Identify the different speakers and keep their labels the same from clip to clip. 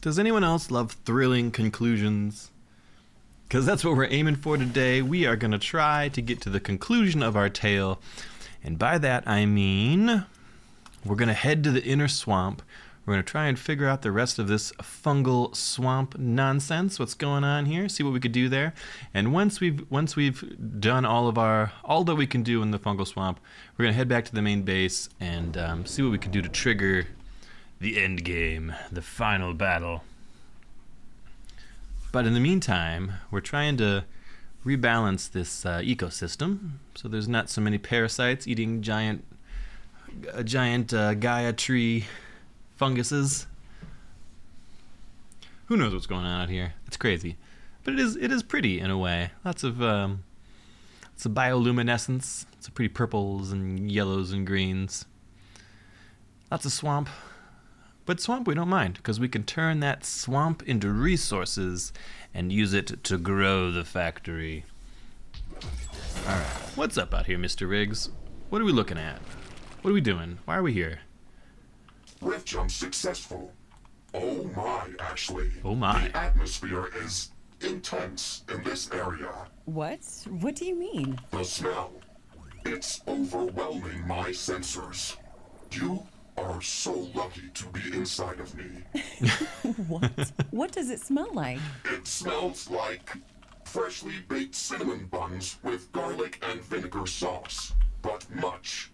Speaker 1: Does anyone else love thrilling conclusions? Because that's what we're aiming for today. We are going to try to get to the conclusion of our tale. And by that, I mean we're going to head to the inner swamp. We're going to try and figure out the rest of this fungal swamp nonsense, what's going on here, see what we could do there. And once we've done all that we can do in the fungal swamp, we're going to head back to the main base and see what we can do to trigger the end game, the final battle. But in the meantime, we're trying to rebalance this ecosystem so there's not so many parasites eating giant Gaia tree funguses. Who knows what's going on out here? It's crazy, but it is pretty in a way. Lots of it's a bioluminescence. It's a pretty purples and yellows and greens. Lots of swamp, but swamp we don't mind because we can turn that swamp into resources and use it to grow the factory. All right, what's up out here, Mr. Riggs? What are we looking at? What are we doing? Why are we here?
Speaker 2: Rift jump successful. Oh my, Ashley.
Speaker 1: Oh my.
Speaker 2: The atmosphere is intense in this area.
Speaker 3: What? What do you mean?
Speaker 2: The smell. It's overwhelming my sensors. You are so lucky to be inside of me.
Speaker 3: What? What does it smell like?
Speaker 2: It smells like freshly baked cinnamon buns with garlic and vinegar sauce, but much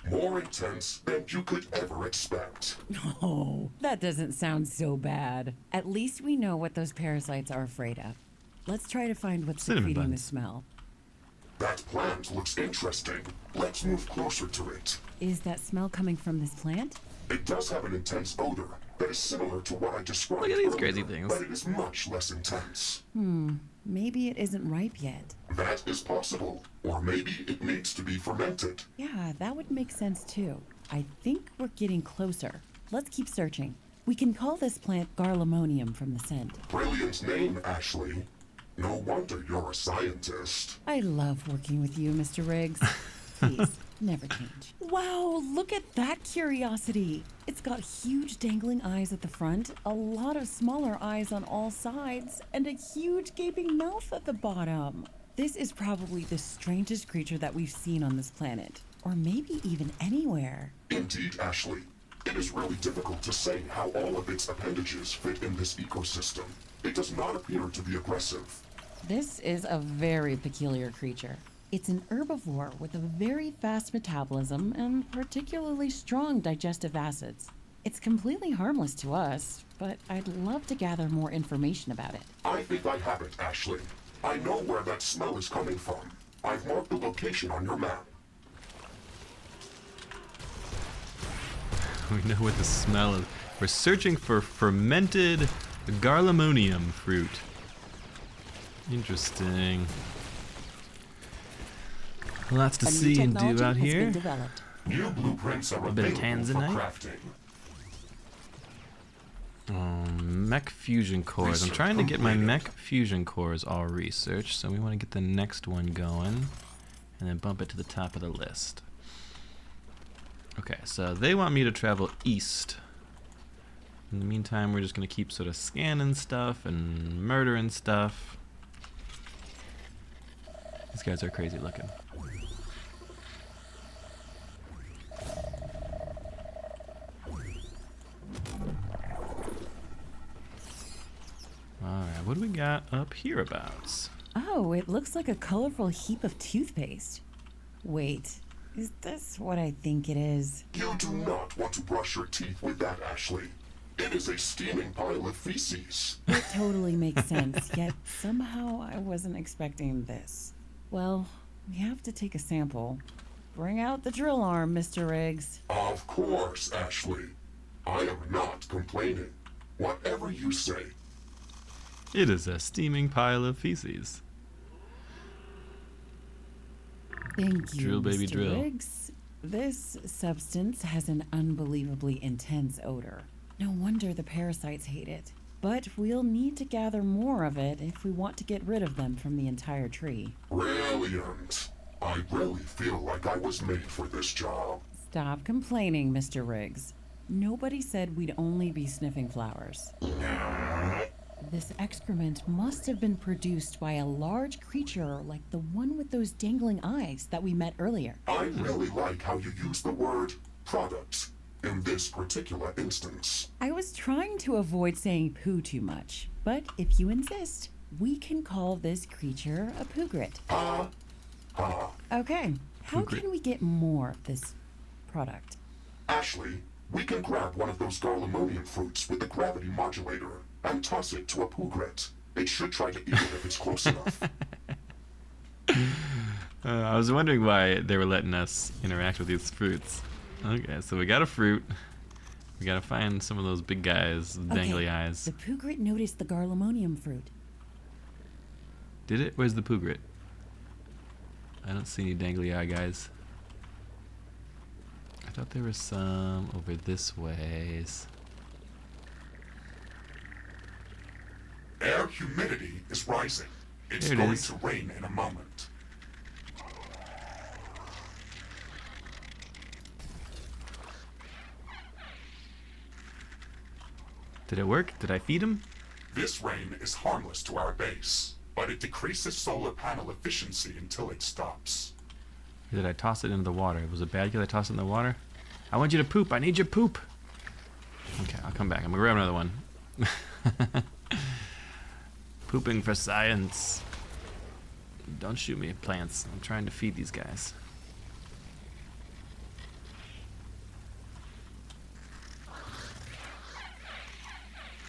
Speaker 2: more intense than you could ever expect.
Speaker 3: Oh, that doesn't sound so bad. At least we know what those parasites are afraid of. Let's try to find what's
Speaker 1: Cinnamon
Speaker 3: secreting the
Speaker 1: buns.
Speaker 3: smell.
Speaker 2: That plant looks interesting. Let's move closer to it.
Speaker 3: Is that smell coming from this plant?
Speaker 2: It does have an intense odor that is similar to what I described
Speaker 1: Look at these
Speaker 2: earlier,
Speaker 1: crazy things.
Speaker 2: but it is much less intense.
Speaker 3: Maybe it isn't ripe yet.
Speaker 2: That is possible. Or maybe it needs to be fermented.
Speaker 3: Yeah, that would make sense too. I think we're getting closer. Let's keep searching. We can call this plant garlemonium from the scent.
Speaker 2: Brilliant name, Ashley. No wonder you're a scientist.
Speaker 3: I love working with you, Mr. Riggs. Please, never change. Wow, look at that curiosity. It's got huge dangling eyes at the front, a lot of smaller eyes on all sides, and a huge gaping mouth at the bottom. This is probably the strangest creature that we've seen on this planet, or maybe even anywhere.
Speaker 2: Indeed, Ashley. It is really difficult to say how all of its appendages fit in this ecosystem. It does not appear to be aggressive.
Speaker 3: This is a very peculiar creature. It's an herbivore with a very fast metabolism and particularly strong digestive acids. It's completely harmless to us, but I'd love to gather more information about it.
Speaker 2: I think I have it, Ashley. I know where that smell is coming from. I've marked the location on your map.
Speaker 1: We know what the smell is. We're searching for fermented garlemonium fruit. Interesting. Lots to
Speaker 3: A new
Speaker 1: see and do
Speaker 3: technology
Speaker 1: out
Speaker 3: has
Speaker 1: here.
Speaker 3: been developed.
Speaker 2: New blueprints are
Speaker 1: A bit of
Speaker 2: available for
Speaker 1: tanzanite.
Speaker 2: crafting.
Speaker 1: Mech fusion cores. I'm
Speaker 2: Research
Speaker 1: trying to get my
Speaker 2: completed.
Speaker 1: mech fusion cores all researched, so we want to get the next one going and then bump it to the top of the list. Okay, so they want me to travel east. In the meantime, we're just going to keep sort of scanning stuff and murdering stuff. These guys are crazy looking. Alright, what do we got up hereabouts?
Speaker 3: Oh, it looks like a colorful heap of toothpaste. Wait, is this what I think it is?
Speaker 2: You do not want to brush your teeth with that, Ashley. It is a steaming pile of feces.
Speaker 3: It totally makes sense, yet somehow I wasn't expecting this. Well, we have to take a sample. Bring out the drill arm, Mr. Riggs.
Speaker 2: Of course, Ashley. I am not complaining. Whatever you say.
Speaker 1: It is a steaming pile of feces.
Speaker 3: Thank you,
Speaker 1: Drill, baby,
Speaker 3: Mr.
Speaker 1: drill.
Speaker 3: Riggs. This substance has an unbelievably intense odor. No wonder the parasites hate it. But we'll need to gather more of it if we want to get rid of them from the entire tree.
Speaker 2: Brilliant. I really feel like I was made for this job.
Speaker 3: Stop complaining, Mr. Riggs. Nobody said we'd only be sniffing flowers. This excrement must have been produced by a large creature like the one with those dangling eyes that we met earlier.
Speaker 2: I really like how you use the word product in this particular instance.
Speaker 3: I was trying to avoid saying poo too much, but if you insist, we can call this creature a poogrit. Okay, how
Speaker 1: Poogrit.
Speaker 3: can we get more of this product?
Speaker 2: Ashley, we can grab one of those garlemonium fruits with the gravity modulator and toss it to a poogret. It should try to eat it if it's close enough.
Speaker 1: I was wondering why they were letting us interact with these fruits. Okay, so we got a fruit. We gotta find some of those big guys with dangly eyes.
Speaker 3: The poogrit noticed the garlemonium fruit.
Speaker 1: Did it? Where's the poogrit? I don't see any dangly eye guys. I thought there was some over this ways.
Speaker 2: Air humidity is rising. It's
Speaker 1: There it
Speaker 2: going
Speaker 1: is.
Speaker 2: to rain in a moment.
Speaker 1: Did it work? Did I feed him?
Speaker 2: This rain is harmless to our base, but it decreases solar panel efficiency until it stops.
Speaker 1: Or did I toss it into the water? Was it bad because I tossed it in the water? I want you to poop. I need your poop. Okay, I'll come back. I'm gonna grab another one. Pooping for science. Don't shoot me, plants. I'm trying to feed these guys.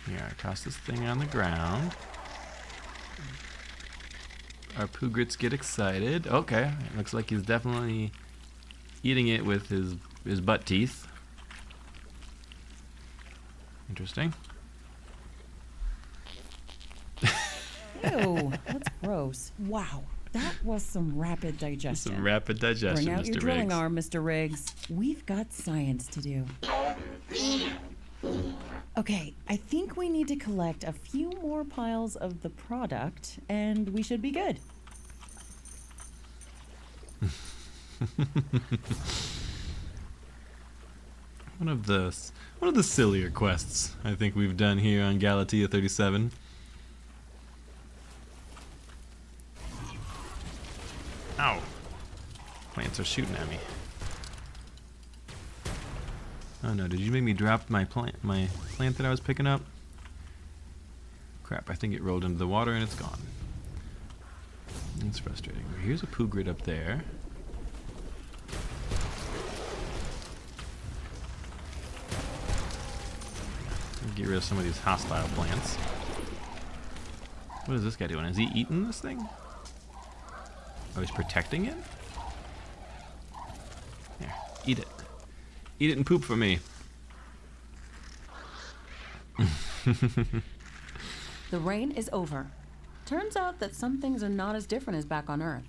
Speaker 1: Here, I toss this thing on the ground. Our poogrits get excited. Okay, it looks like he's definitely eating it with his butt teeth. Interesting.
Speaker 3: Ew, that's gross. Wow, that was some rapid digestion.
Speaker 1: Some rapid digestion,
Speaker 3: Bring out your
Speaker 1: Mr.
Speaker 3: drilling
Speaker 1: Riggs.
Speaker 3: arm, Mr. Riggs. We've got science to do. Okay, I think we need to collect a few more piles of the product, and we should be good.
Speaker 1: One of the sillier quests I think we've done here on Galatea 37. Ow! Plants are shooting at me. Oh no, did you make me drop my plant that I was picking up? Crap, I think it rolled into the water and it's gone. That's frustrating. Here's a poogrit up there. Get rid of some of these hostile plants. What is this guy doing? Is he eating this thing? Oh, he's protecting it? Here, eat it. Eat it and poop for me.
Speaker 3: The rain is over. Turns out that some things are not as different as back on Earth.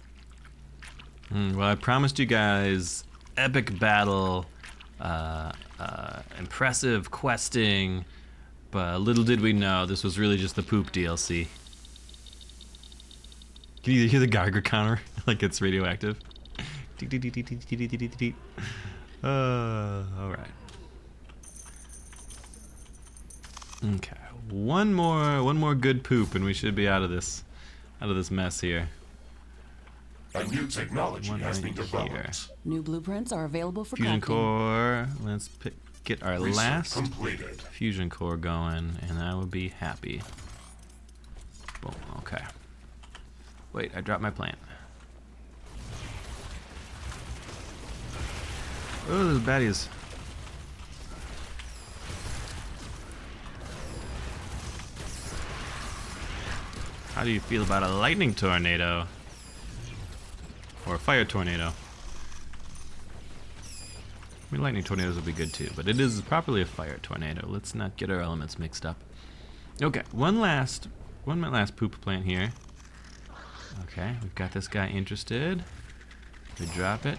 Speaker 1: Well, I promised you guys epic battle, impressive questing, but little did we know this was really just the poop DLC. Can you hear the Geiger counter like it's radioactive? All right. Okay, one more good poop, and we should be out of this mess here.
Speaker 2: A new technology
Speaker 1: One
Speaker 2: has
Speaker 1: right
Speaker 2: been
Speaker 1: here.
Speaker 2: developed.
Speaker 3: New blueprints are available for
Speaker 1: Fusion
Speaker 3: crafting.
Speaker 1: core. Let's get our
Speaker 2: Research
Speaker 1: last
Speaker 2: completed.
Speaker 1: fusion core going, and I will be happy. Boom. Okay. Wait, I dropped my plant. Oh, those baddies. How do you feel about a lightning tornado? Or a fire tornado? I mean, lightning tornadoes would be good too, but it is properly a fire tornado. Let's not get our elements mixed up. Okay, one last poop plant here. Okay, we've got this guy interested. We drop it.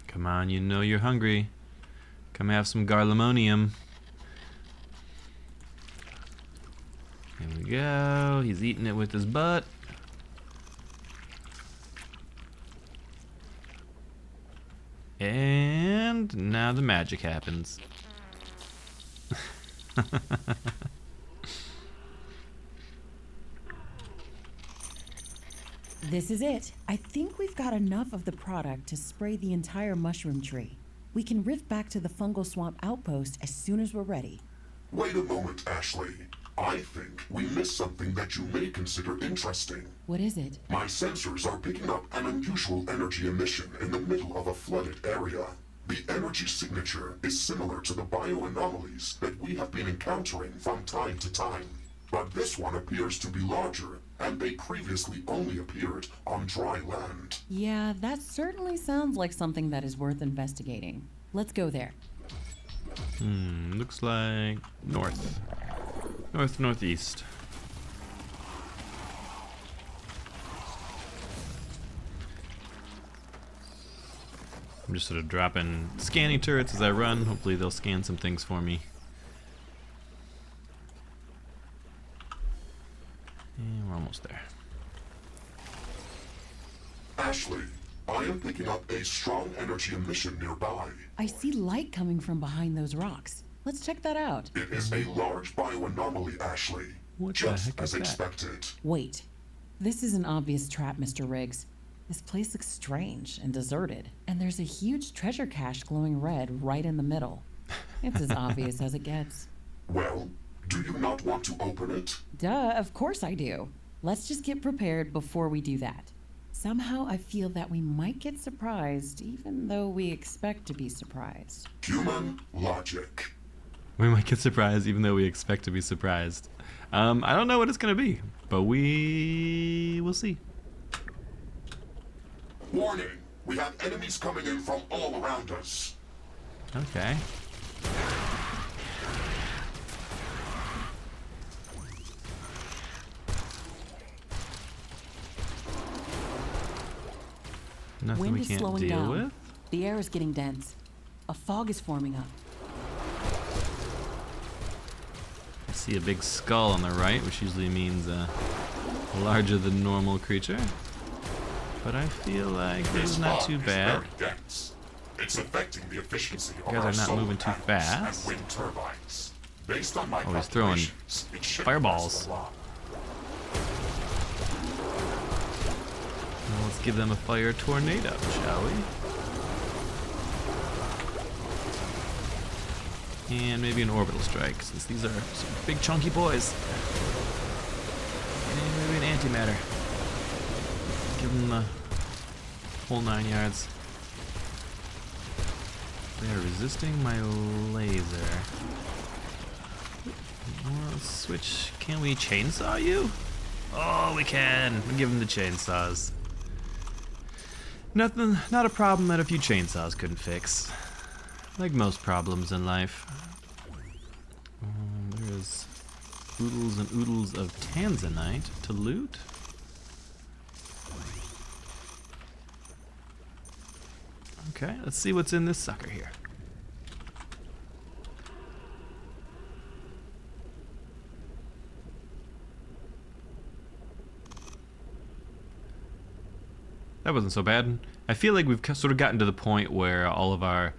Speaker 1: Come on, you know you're hungry. Come have some garlemonium. Here we go. He's eating it with his butt. And now the magic happens.
Speaker 3: This is it. I think we've got enough of the product to spray the entire mushroom tree. We can rift back to the fungal swamp outpost as soon as we're ready.
Speaker 2: Wait a moment, Ashley. I think we missed something that you may consider interesting.
Speaker 3: What is it?
Speaker 2: My sensors are picking up an unusual energy emission in the middle of a flooded area. The energy signature is similar to the bioanomalies that we have been encountering from time to time. But this one appears to be larger, and they previously only appeared on dry land.
Speaker 3: Yeah, that certainly sounds like something that is worth investigating. Let's go there.
Speaker 1: Looks like north. Northeast. I'm just sort of dropping scanning turrets as I run. Hopefully they'll scan some things for me. And we're almost there.
Speaker 2: Ashley, I am picking up a strong energy emission nearby.
Speaker 3: I see light coming from behind those rocks. Let's check that out.
Speaker 2: It is a large bioanomaly, Ashley.
Speaker 1: What the
Speaker 2: Just
Speaker 1: heck
Speaker 2: as
Speaker 1: is that?
Speaker 2: expected.
Speaker 3: Wait. This is an obvious trap, Mr. Riggs. This place looks strange and deserted, and there's a huge treasure cache glowing red right in the middle. It's as obvious as it gets.
Speaker 2: Well, do you not want to open it?
Speaker 3: Duh, of course I do. Let's just get prepared before we do that. Somehow I feel that we might get surprised, even though we expect to be surprised.
Speaker 2: Human logic.
Speaker 1: We might get surprised even though we expect to be surprised. I don't know what it's going to be, but we will see.
Speaker 2: Warning! We have enemies coming in from all around us.
Speaker 1: Okay. Nothing
Speaker 3: Wind
Speaker 1: we
Speaker 3: is
Speaker 1: can't
Speaker 3: slowing
Speaker 1: deal
Speaker 3: down.
Speaker 1: with.
Speaker 3: The air is getting dense. A fog is forming up.
Speaker 1: I see a big skull on the right, which usually means a larger than normal creature. But I feel like this is not
Speaker 2: fog
Speaker 1: too
Speaker 2: is
Speaker 1: bad.
Speaker 2: very dense. It's affecting the efficiency of
Speaker 1: You guys
Speaker 2: our
Speaker 1: are not
Speaker 2: solar
Speaker 1: moving too
Speaker 2: panels
Speaker 1: fast.
Speaker 2: and wind turbines. Based on my
Speaker 1: Oh, he's throwing
Speaker 2: calculations, it should
Speaker 1: fireballs.
Speaker 2: last a while.
Speaker 1: Well, let's give them a fire tornado, shall we? And maybe an orbital strike, since these are some big chunky boys. And maybe an antimatter. Give them the whole 9 yards. They are resisting my laser. Well, switch. Can we chainsaw you? Oh, we can. We give them the chainsaws. Nothing, not a problem that a few chainsaws couldn't fix. Like most problems in life. There's oodles and oodles of tanzanite to loot. Okay, let's see what's in this sucker here. That wasn't so bad. I feel like we've sort of gotten to the point where all of our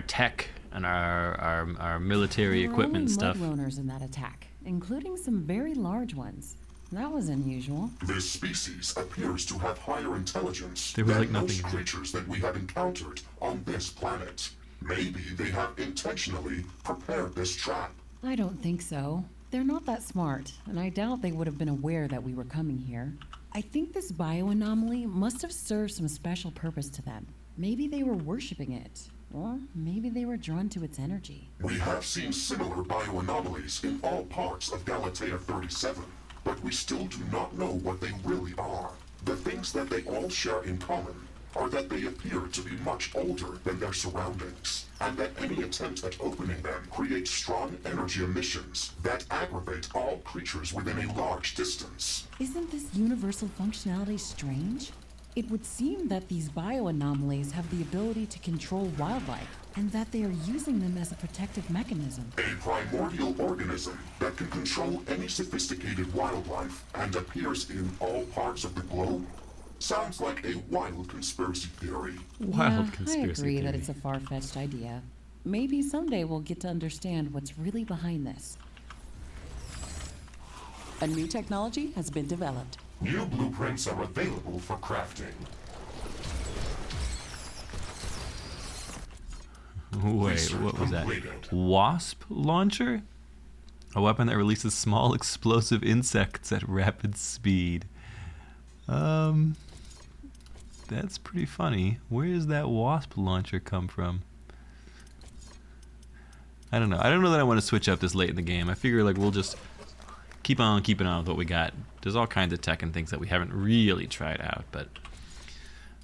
Speaker 1: tech and our military
Speaker 3: There were
Speaker 1: equipment
Speaker 3: only
Speaker 1: and stuff.
Speaker 3: mud runners in that attack, including some very large ones. That was unusual.
Speaker 2: This species appears to have higher intelligence
Speaker 1: There was
Speaker 2: than
Speaker 1: like nothing
Speaker 2: most
Speaker 1: in here.
Speaker 2: creatures that we have encountered on this planet. Maybe they have intentionally prepared this trap.
Speaker 3: I don't think so. They're not that smart, and I doubt they would have been aware that we were coming here. I think this bioanomaly must have served some special purpose to them. Maybe they were worshipping it, or maybe they were drawn to its energy.
Speaker 2: We have seen similar bioanomalies in all parts of Galatea 37, but we still do not know what they really are. The things that they all share in common are that they appear to be much older than their surroundings, and that any attempt at opening them creates strong energy emissions that aggravate all creatures within a large distance.
Speaker 3: Isn't this universal functionality strange? It would seem that these bioanomalies have the ability to control wildlife, and that they are using them as a protective mechanism.
Speaker 2: A primordial organism that can control any sophisticated wildlife and appears in all parts of the globe? Sounds like a wild conspiracy theory.
Speaker 1: Wild
Speaker 3: Yeah,
Speaker 1: conspiracy
Speaker 3: I agree that
Speaker 1: theory.
Speaker 3: it's a far-fetched idea. Maybe someday we'll get to understand what's really behind this. A new technology has been developed.
Speaker 2: New blueprints are available for crafting.
Speaker 1: Wait, what was that? Wasp launcher? A weapon that releases small explosive insects at rapid speed. That's pretty funny. Where does that wasp launcher come from? I don't know. I don't know that I want to switch up this late in the game. I figure like we'll just keep on keeping on with what we got. There's all kinds of tech and things that we haven't really tried out, but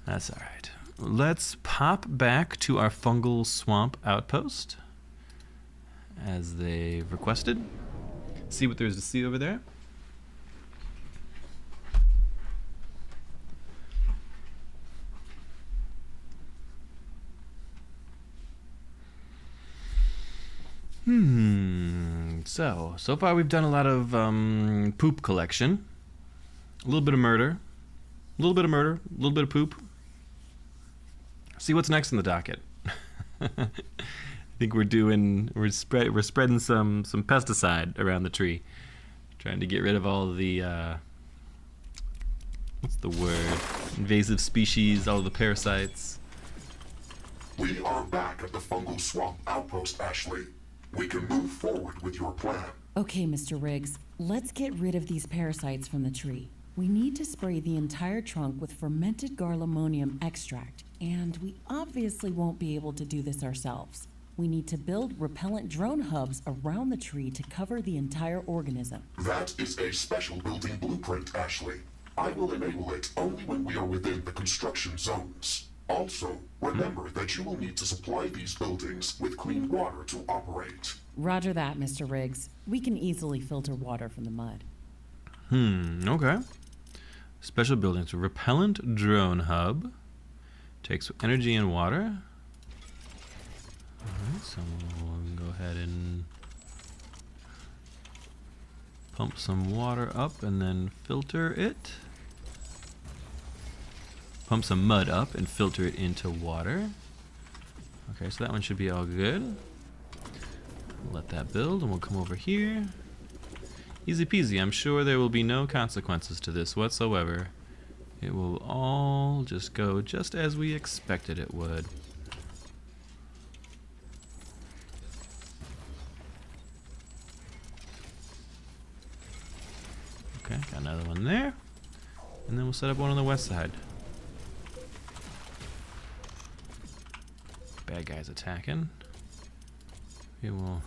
Speaker 1: that's all right. Let's pop back to our fungal swamp outpost as they requested. See what there's to see over there. So far we've done a lot of poop collection. A little bit of murder. A little bit of murder. A little bit of poop. See what's next in the docket. I think we're spreading some pesticide around the tree. Trying to get rid of all the what's the word? Invasive species, all the parasites.
Speaker 2: We are back at the fungal swamp outpost, Ashley. We can move forward with your plan.
Speaker 3: Okay, Mr. Riggs, let's get rid of these parasites from the tree. We need to spray the entire trunk with fermented garlemonium extract, and we obviously won't be able to do this ourselves. We need to build repellent drone hubs around the tree to cover the entire organism.
Speaker 2: That is a special building blueprint, Ashley. I will enable it only when we are within the construction zones. Also, remember that you will need to supply these buildings with clean water to operate.
Speaker 3: Roger that, Mr. Riggs. We can easily filter water from the mud.
Speaker 1: Okay. Special buildings. Repellent drone hub. Takes energy and water. Alright, so we'll go ahead and pump some water up and then filter it. Pump some mud up and filter it into water. Okay, so that one should be all good. Let that build and we'll come over here. Easy peasy. I'm sure there will be no consequences to this whatsoever. It will all just go just as we expected it would. Okay, got another one there. And then we'll set up one on the west side. Bad guys attacking. We will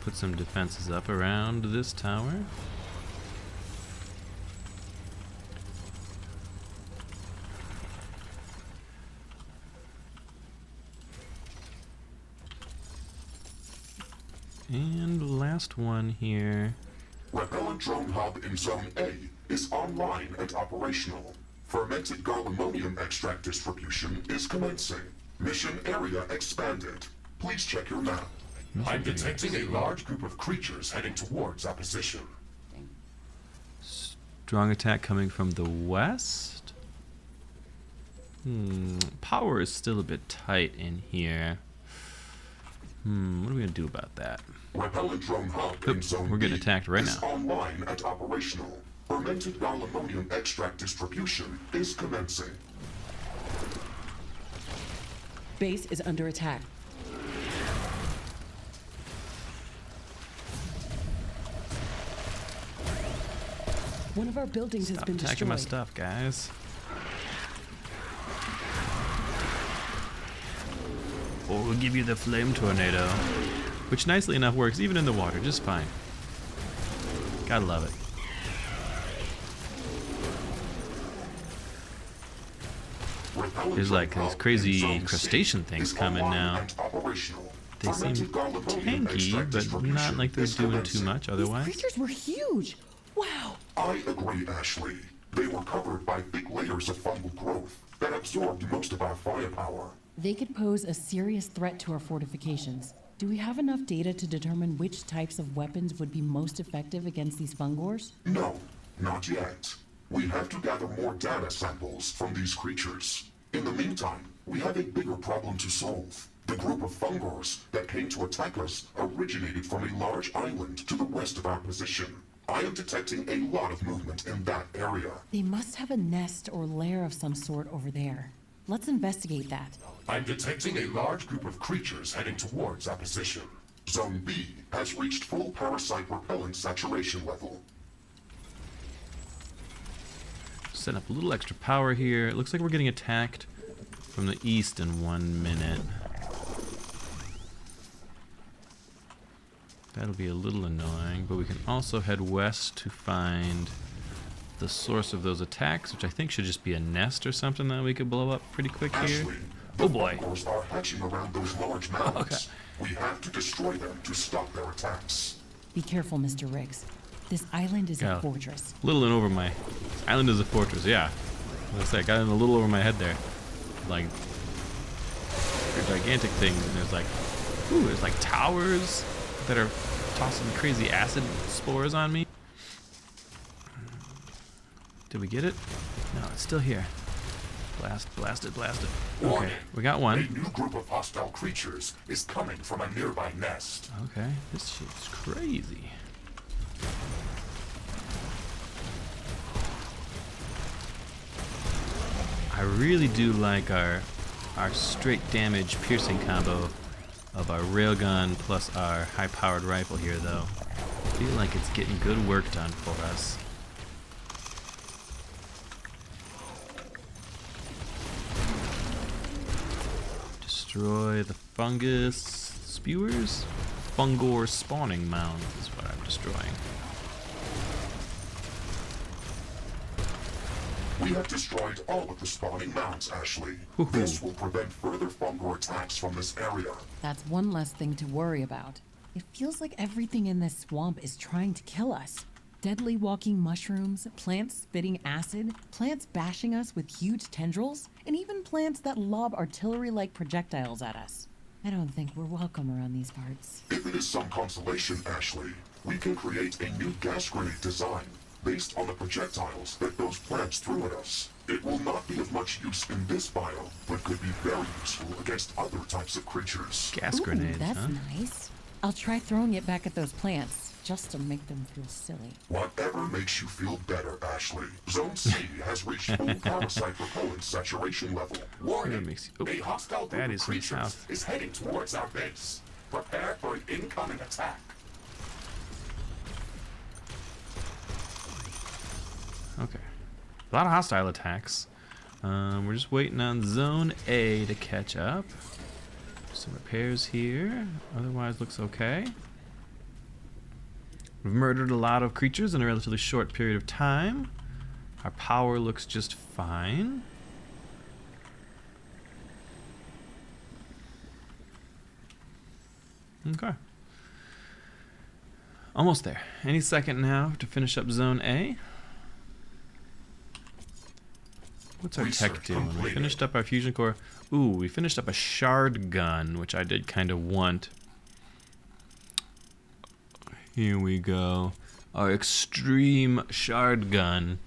Speaker 1: put some defenses up around this tower. And last one here.
Speaker 2: Repellent drone hub in Zone A is online and operational. Fermented garlemonium extract distribution is commencing. Mission area expanded. Please check your map. I'm detecting a large group of creatures heading towards our position.
Speaker 1: Strong attack coming from the west. Power is still a bit tight in here. What are we gonna do about that?
Speaker 2: Repellent drone hub in Zone
Speaker 1: We're getting
Speaker 2: B
Speaker 1: attacked right
Speaker 2: is
Speaker 1: now.
Speaker 2: online and operational. Fermented garlemonium extract distribution is commencing.
Speaker 3: Base is under attack. One of our buildings has
Speaker 1: Stop
Speaker 3: been
Speaker 1: attacking
Speaker 3: destroyed.
Speaker 1: my stuff, guys. Or we'll give you the flame tornado, which nicely enough works even in the water just fine. Gotta love it. There's like these crazy crustacean things coming now. They seem tanky, but not like they're doing too much
Speaker 3: These
Speaker 1: otherwise.
Speaker 3: creatures were huge. Wow.
Speaker 2: I agree, Ashley. They were covered by thick layers of fungal growth that absorbed most of our firepower.
Speaker 3: They could pose a serious threat to our fortifications. Do we have enough data to determine which types of weapons would be most effective against these fungors?
Speaker 2: No, not yet. We have to gather more data samples from these creatures. In the meantime, we have a bigger problem to solve. The group of fungors that came to attack us originated from a large island to the west of our position. I am detecting a lot of movement in that area.
Speaker 3: They must have a nest or lair of some sort over there. Let's investigate that.
Speaker 2: I'm detecting a large group of creatures heading towards our position. Zone B has reached full parasite repellent saturation level.
Speaker 1: Setting up a little extra power here. It looks like we're getting attacked from the east in 1 minute. That'll be a little annoying, but we can also head west to find the source of those attacks, which I think should just be a nest or something that we could blow up pretty quick here.
Speaker 2: Ashley,
Speaker 1: Oh boy.
Speaker 2: the fungors are hatching around those large mounds.
Speaker 1: Okay.
Speaker 2: We have to destroy them to stop their attacks.
Speaker 3: Be careful, Mr. Riggs. This island is
Speaker 1: Yeah.
Speaker 3: a fortress.
Speaker 1: A little in over my... Island is a fortress, yeah. Looks like I got in a little over my head there. Like, they're gigantic things, and there's like... Ooh, there's like towers that are tossing crazy acid spores on me. Did we get it? No, it's still here. Blast it. Okay,
Speaker 2: Warning.
Speaker 1: we got
Speaker 2: A
Speaker 1: one.
Speaker 2: new group of hostile creatures is coming from a nearby nest.
Speaker 1: Okay, this shit's crazy. I really do like our straight damage piercing combo of our railgun plus our high-powered rifle here, though. I feel like it's getting good work done for us. Destroy the fungus spewers. Fungor spawning mounds is what I'm destroying.
Speaker 2: We have destroyed all of the spawning mounds, Ashley.
Speaker 1: Hoo-hoo.
Speaker 2: This will prevent further fungor attacks from this area.
Speaker 3: That's one less thing to worry about. It feels like everything in this swamp is trying to kill us. Deadly walking mushrooms, plants spitting acid, plants bashing us with huge tendrils, and even plants that lob artillery-like projectiles at us. I don't think we're welcome around these parts.
Speaker 2: If it is some consolation, Ashley, we can create a new gas grenade design based on the projectiles that those plants threw at us. It will not be of much use in this biome, but could be very useful against other types of creatures.
Speaker 1: Gas
Speaker 3: Ooh,
Speaker 1: grenades,
Speaker 3: that's
Speaker 1: huh?
Speaker 3: nice. I'll try throwing it back at those plants, just to make them feel silly.
Speaker 2: Whatever makes you feel better, Ashley. Zone C has reached full parasite repellent saturation level. Warning,
Speaker 1: makes you-
Speaker 2: a hostile group
Speaker 1: that
Speaker 2: of
Speaker 1: is from
Speaker 2: creatures
Speaker 1: south.
Speaker 2: is heading towards our base. Prepare for an incoming attack.
Speaker 1: Okay. A lot of hostile attacks. We're just waiting on Zone A to catch up. Some repairs here. Otherwise looks okay. We've murdered a lot of creatures in a relatively short period of time. Our power looks just fine. Okay. Almost there. Any second now to finish up Zone A. What's our tech
Speaker 2: Research
Speaker 1: doing? We
Speaker 2: completed.
Speaker 1: finished up our fusion core. Ooh, we finished up a shard gun, which I did kind of want. Here we go. Our extreme shard gun.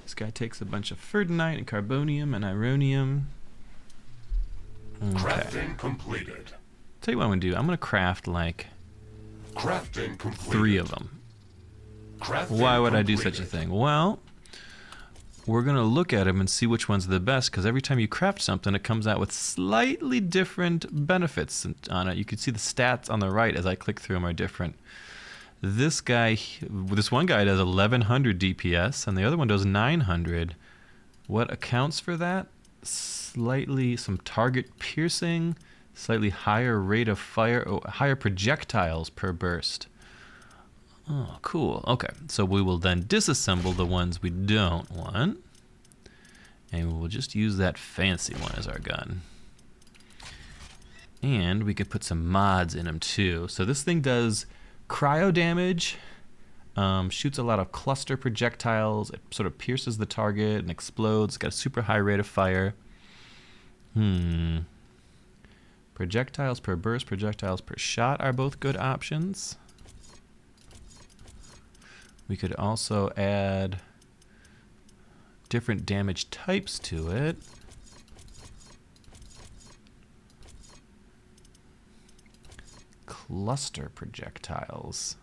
Speaker 1: This guy takes a bunch of ferdinite and carbonium and ironium. Okay.
Speaker 2: Crafting completed.
Speaker 1: Tell you what I'm gonna do. I'm gonna craft like
Speaker 2: Crafting completed.
Speaker 1: 3 of them.
Speaker 2: Crafting
Speaker 1: Why would I do
Speaker 2: completed.
Speaker 1: such a thing? Well, we're going to look at them and see which one's the best, because every time you craft something, it comes out with slightly different benefits on it. You can see the stats on the right as I click through them are different. This one guy does 1100 DPS, and the other one does 900. What accounts for that? Slightly some target piercing, slightly higher rate of fire, higher projectiles per burst. Oh, cool. Okay, so we will then disassemble the ones we don't want, and we will just use that fancy one as our gun. And we could put some mods in them too. So this thing does cryo damage, shoots a lot of cluster projectiles. It sort of pierces the target and explodes. It's got a super high rate of fire. Projectiles per burst, projectiles per shot are both good options. We could also add different damage types to it. Cluster projectiles.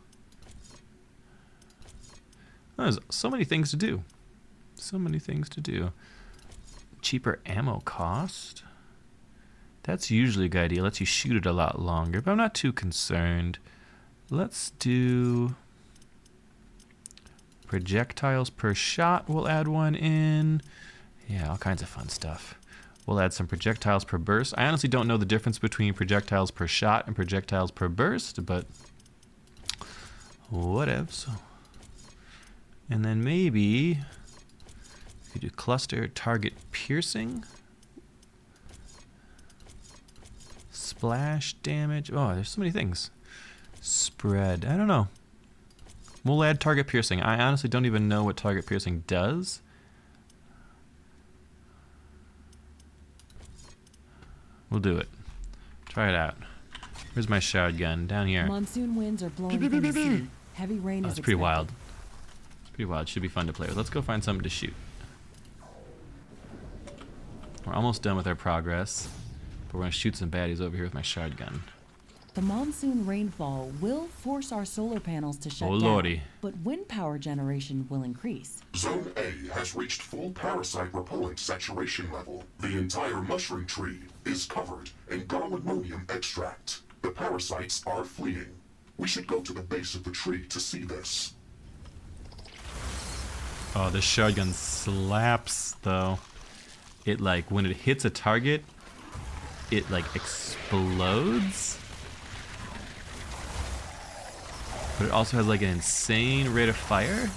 Speaker 1: Oh, there's so many things to do. So many things to do. Cheaper ammo cost. That's usually a good idea. Lets you shoot it a lot longer, but I'm not too concerned. Let's do projectiles per shot. We'll add one in. Yeah, all kinds of fun stuff. We'll add some projectiles per burst. I honestly don't know the difference between projectiles per shot and projectiles per burst, but whatevs. And then maybe we could do cluster target piercing. Splash damage. Oh, there's so many things. Spread. I don't know. We'll add target piercing. I honestly don't even know what target piercing does. We'll do it. Try it out. Where's my shotgun? Down here.
Speaker 3: Monsoon winds are blowing from the sea. Heavy rain is
Speaker 1: It's pretty
Speaker 3: expected.
Speaker 1: wild. It's pretty wild. Should be fun to play with. Let's go find something to shoot. We're almost done with our progress, but we're gonna shoot some baddies over here with my shotgun.
Speaker 3: The monsoon rainfall will force our solar panels to shut
Speaker 1: Oh,
Speaker 3: down,
Speaker 1: lordy.
Speaker 3: but wind power generation will increase.
Speaker 2: Zone A has reached full parasite repellent saturation level. The entire mushroom tree is covered in garlic-monium extract. The parasites are fleeing. We should go to the base of the tree to see this.
Speaker 1: Oh, this shotgun slaps, though. It, like, when it hits a target, it, like, explodes. But it also has, like, an insane rate of fire.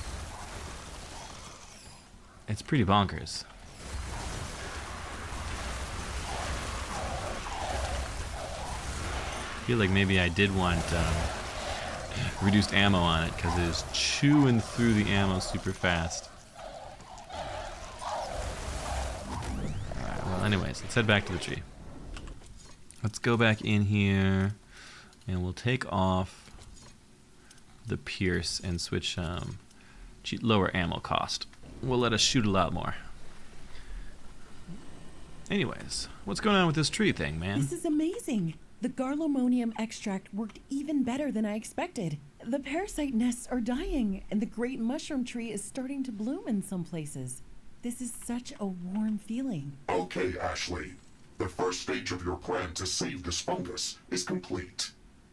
Speaker 1: It's pretty bonkers. I feel like maybe I did want reduced ammo on it because it is chewing through the ammo super fast. Alright, well anyways, let's head back to the tree. Let's go back in here and we'll take off the pierce and switch lower ammo cost. Will let us shoot a lot more. Anyways, what's going on with this tree thing, man?
Speaker 3: This is amazing. The garlic-monium extract worked even better than I expected. The parasite nests are dying, and the great mushroom tree is starting to bloom in some places. This is such a warm feeling.
Speaker 2: Okay, Ashley. The first stage of your plan to save this fungus is complete.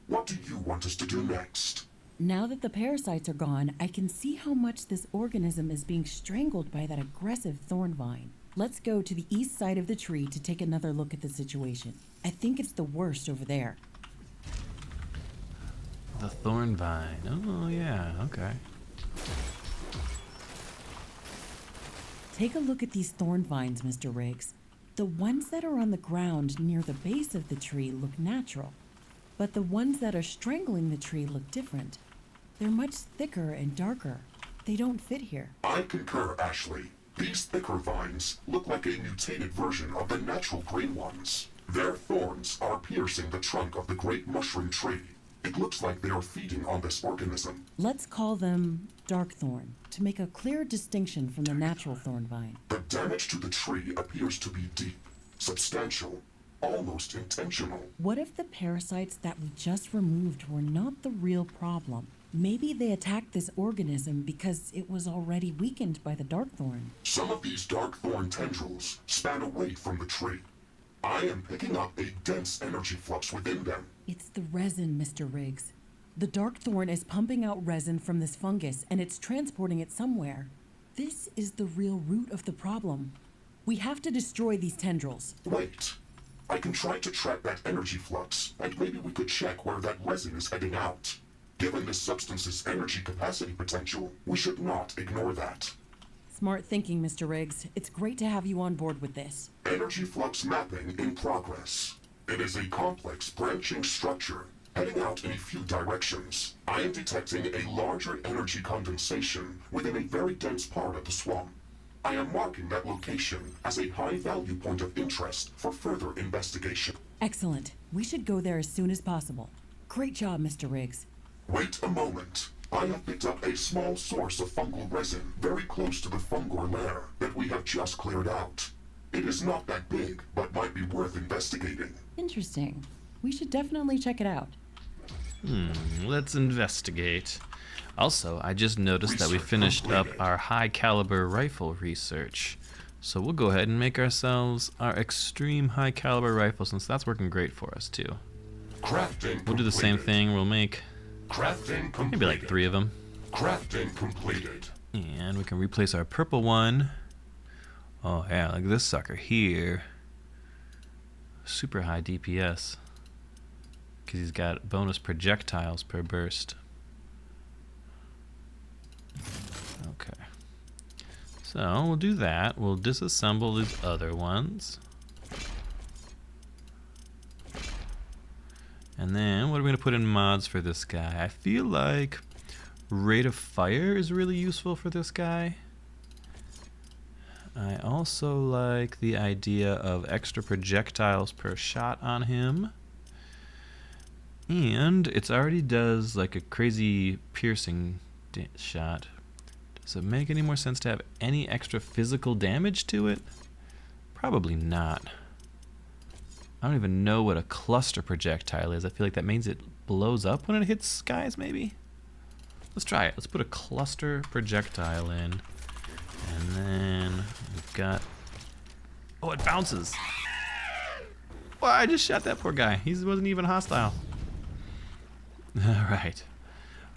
Speaker 2: What do you want us to do next?
Speaker 3: Now that the parasites are gone, I can see how much this organism is being strangled by that aggressive thorn vine. Let's go to the east side of the tree to take another look at the situation. I think it's the worst over there.
Speaker 1: The thorn vine. Oh, yeah, okay.
Speaker 3: Take a look at these thorn vines, Mr. Riggs. The ones that are on the ground near the base of the tree look natural, but the ones that are strangling the tree look different. They're much thicker and darker. They don't fit here.
Speaker 2: I concur, Ashley. These thicker vines look like a mutated version of the natural green ones. Their thorns are piercing the trunk of the great mushroom tree. It looks like they are feeding on this organism.
Speaker 3: Let's call them dark thorn to make a clear distinction from the natural thorn vine.
Speaker 2: The damage to the tree appears to be deep, substantial, almost intentional.
Speaker 3: What if the parasites that we just removed were not the real problem? Maybe they attacked this organism because it was already weakened by the dark thorn.
Speaker 2: Some of these dark thorn tendrils span away from the tree. I am picking up a dense energy flux within them.
Speaker 3: It's the resin, Mr. Riggs. The dark thorn is pumping out resin from this fungus and it's transporting it somewhere. This is the real root of the problem. We have to destroy these tendrils.
Speaker 2: Wait. I can try to track that energy flux, and maybe we could check where that resin is heading out. Given this substance's energy capacity potential, we should not ignore that.
Speaker 3: Smart thinking, Mr. Riggs. It's great to have you on board with this.
Speaker 2: Energy flux mapping in progress. It is a complex branching structure, heading out in a few directions. I am detecting a larger energy condensation within a very dense part of the swamp. I am marking that location as a high-value point of interest for further investigation.
Speaker 3: Excellent. We should go there as soon as possible. Great job, Mr. Riggs.
Speaker 2: Wait a moment. I have picked up a small source of fungal resin very close to the fungor lair that we have just cleared out. It is not that big, but might be worth investigating.
Speaker 3: Interesting. We should definitely check it out.
Speaker 1: Let's investigate. Also, I just noticed that we finished up our high caliber rifle research. So we'll go ahead and make ourselves our extreme high caliber rifle, since that's working great for us too.
Speaker 2: Crafting
Speaker 1: We'll do the same
Speaker 2: completed.
Speaker 1: thing. We'll make
Speaker 2: Crafting completed.
Speaker 1: maybe like 3 of them.
Speaker 2: Crafting completed.
Speaker 1: And we can replace our purple one. Oh yeah, look at this sucker here. Super high DPS. Because he's got bonus projectiles per burst. Okay. So we'll do that. We'll disassemble these other ones. And then what are we going to put in mods for this guy? I feel like rate of fire is really useful for this guy. I also like the idea of extra projectiles per shot on him. And it already does like a crazy piercing shot. Does it make any more sense to have any extra physical damage to it? Probably not. I don't even know what a cluster projectile is. I feel like that means it blows up when it hits guys, maybe? Let's try it. Let's put a cluster projectile in. And then we've got... Oh, it bounces! Well, I just shot that poor guy. He wasn't even hostile. Alright.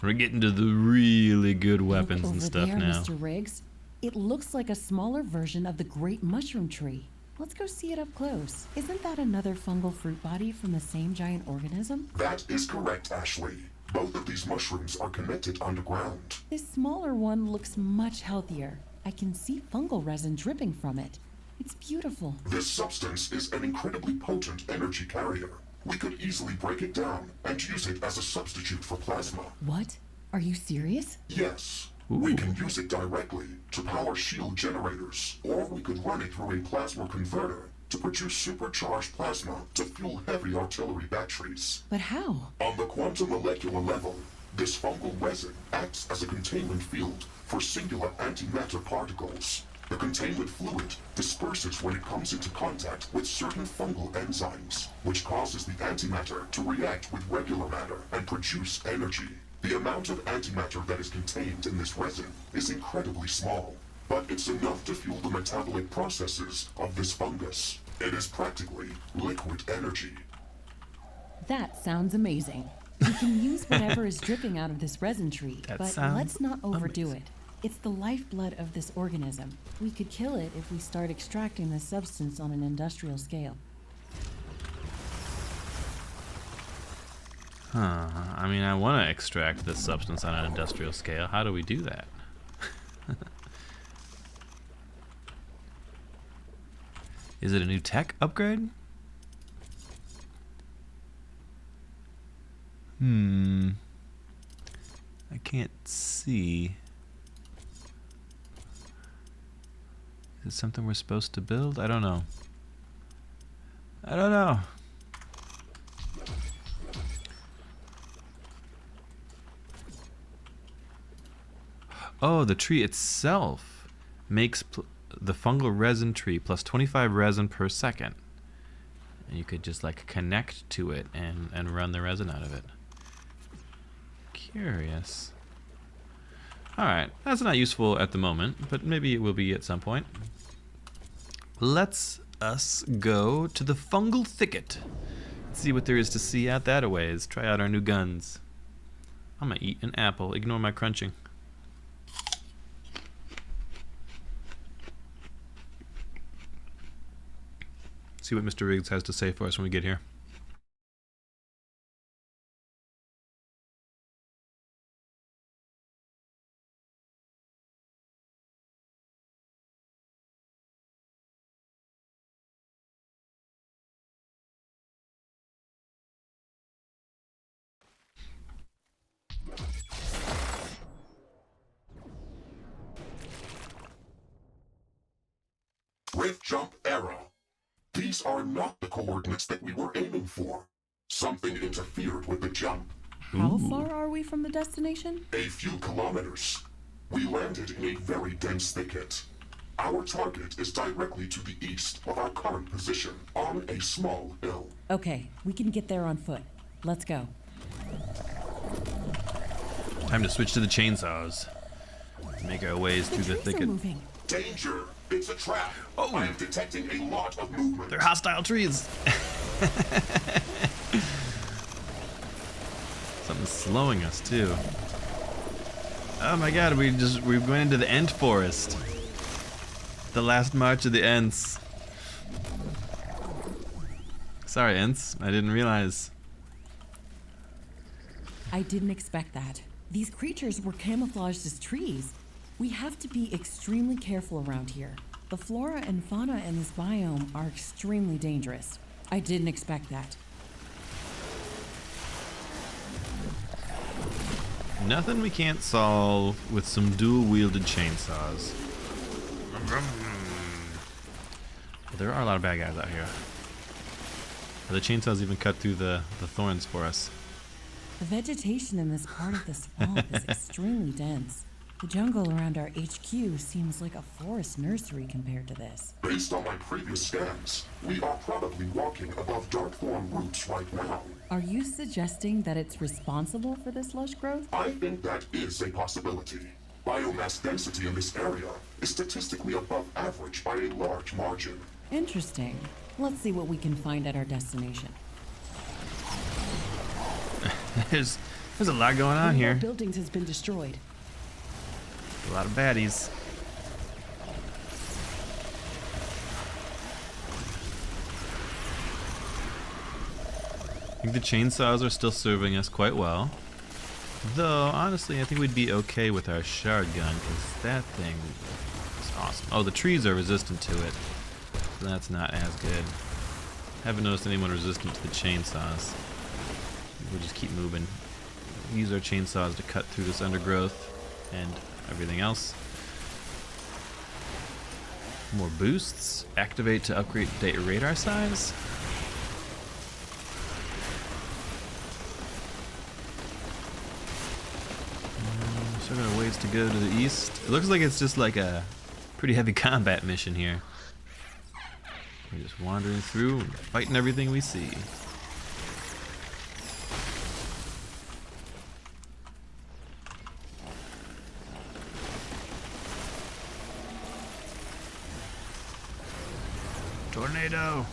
Speaker 1: We're getting to the really good weapons
Speaker 3: Look
Speaker 1: and
Speaker 3: over
Speaker 1: stuff
Speaker 3: there,
Speaker 1: now.
Speaker 3: Mr. Riggs. It looks like a smaller version of the great mushroom tree. Let's go see it up close. Isn't that another fungal fruit body from the same giant organism?
Speaker 2: That is correct, Ashley. Both of these mushrooms are connected underground.
Speaker 3: This smaller one looks much healthier. I can see fungal resin dripping from it. It's beautiful.
Speaker 2: This substance is an incredibly potent energy carrier. We could easily break it down and use it as a substitute for plasma.
Speaker 3: What? Are you serious?
Speaker 2: Yes. We can use it directly to power shield generators, or we could run it through a plasma converter to produce supercharged plasma to fuel heavy artillery batteries.
Speaker 3: But how?
Speaker 2: On the quantum molecular level, this fungal resin acts as a containment field for singular antimatter particles. The containment fluid disperses when it comes into contact with certain fungal enzymes, which causes the antimatter to react with regular matter and produce energy. The amount of antimatter that is contained in this resin is incredibly small, but it's enough to fuel the metabolic processes of this fungus. It is practically liquid energy.
Speaker 3: That sounds amazing. We can use whatever is dripping out of this resin tree,
Speaker 1: That
Speaker 3: but
Speaker 1: sounds
Speaker 3: let's not overdo
Speaker 1: amazing.
Speaker 3: it. It's the lifeblood of this organism. We could kill it if we start extracting this substance on an industrial scale.
Speaker 1: Huh. I mean, I want to extract this substance on an industrial scale. How do we do that? Is it a new tech upgrade? I can't see. Is it something we're supposed to build? I don't know. I don't know. Oh, the tree itself makes the fungal resin tree plus 25 resin per second. And you could just like connect to it and run the resin out of it. Curious. Alright, that's not useful at the moment, but maybe it will be at some point. Let's us go to the fungal thicket. See what there is to see out that a ways. Try out our new guns. I'm gonna eat an apple. Ignore my crunching. See what Mr. Riggs has to say for us when we get here.
Speaker 2: Rift jump error. These are not the coordinates that we were aiming for. Something interfered with the jump.
Speaker 3: How
Speaker 1: Ooh.
Speaker 3: far are we from the destination?
Speaker 2: A few kilometers. We landed in a very dense thicket. Our target is directly to the east of our current position on a small hill.
Speaker 3: Okay, we can get there on foot. Let's go.
Speaker 1: Time to switch to the chainsaws. Make our ways through the
Speaker 3: trees are
Speaker 1: thicket.
Speaker 3: moving.
Speaker 2: Danger! It's a trap!
Speaker 1: Oh.
Speaker 2: I am detecting a lot of movement.
Speaker 1: They're hostile trees. Something's slowing us too. Oh my god, we went into the Ent Forest. The last march of the Ents. Sorry, Ents. I didn't realize.
Speaker 3: I didn't expect that. These creatures were camouflaged as trees. We have to be extremely careful around here. The flora and fauna in this biome are extremely dangerous. I didn't expect that.
Speaker 1: Nothing we can't solve with some dual-wielded chainsaws. There are a lot of bad guys out here. The chainsaws even cut through the thorns for us.
Speaker 3: The vegetation in this part of the swamp is extremely dense. The jungle around our HQ seems like a forest nursery compared to this.
Speaker 2: Based on my previous scans, we are probably walking above dark thorn roots right now.
Speaker 3: Are you suggesting that it's responsible for this lush growth?
Speaker 2: I think that is a possibility. Biomass density in this area is statistically above average by a large margin.
Speaker 3: Interesting. Let's see what we can find at our destination.
Speaker 1: There's a lot going on
Speaker 3: One of our
Speaker 1: here.
Speaker 3: buildings has been destroyed.
Speaker 1: A lot of baddies. I think the chainsaws are still serving us quite well. Though, honestly, I think we'd be okay with our shard gun, because that thing is awesome. Oh, the trees are resistant to it. So that's not as good. Haven't noticed anyone resistant to the chainsaws. We'll just keep moving. Use our chainsaws to cut through this undergrowth and everything else. More boosts. Activate to upgrade radar size. Still got a ways to go to the east. It looks like it's just like a pretty heavy combat mission here. We're just wandering through and fighting everything we see. Tornado!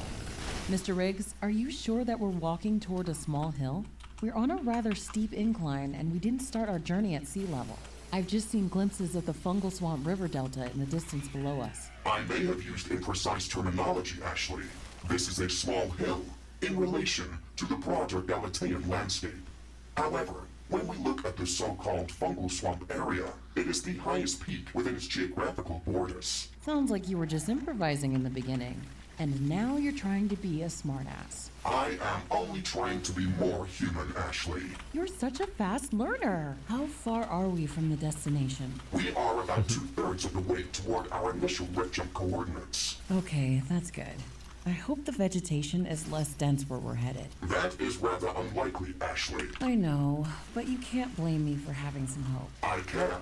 Speaker 3: Mr. Riggs, are you sure that we're walking toward a small hill? We're on a rather steep incline, and we didn't start our journey at sea level. I've just seen glimpses of the fungal swamp river delta in the distance below us.
Speaker 2: I may have used imprecise terminology, Ashley. This is a small hill in relation to the broader Galatean landscape. However, when we look at the so-called fungal swamp area, it is the highest peak within its geographical borders.
Speaker 3: Sounds like you were just improvising in the beginning, and now you're trying to be a smartass.
Speaker 2: I am only trying to be more human, Ashley.
Speaker 3: You're such a fast learner. How far are we from the destination?
Speaker 2: We are about 2/3 of the way toward our initial rift jump coordinates.
Speaker 3: Okay, that's good. I hope the vegetation is less dense where we're headed.
Speaker 2: That is rather unlikely, Ashley.
Speaker 3: I know, but you can't blame me for having some hope.
Speaker 2: I can.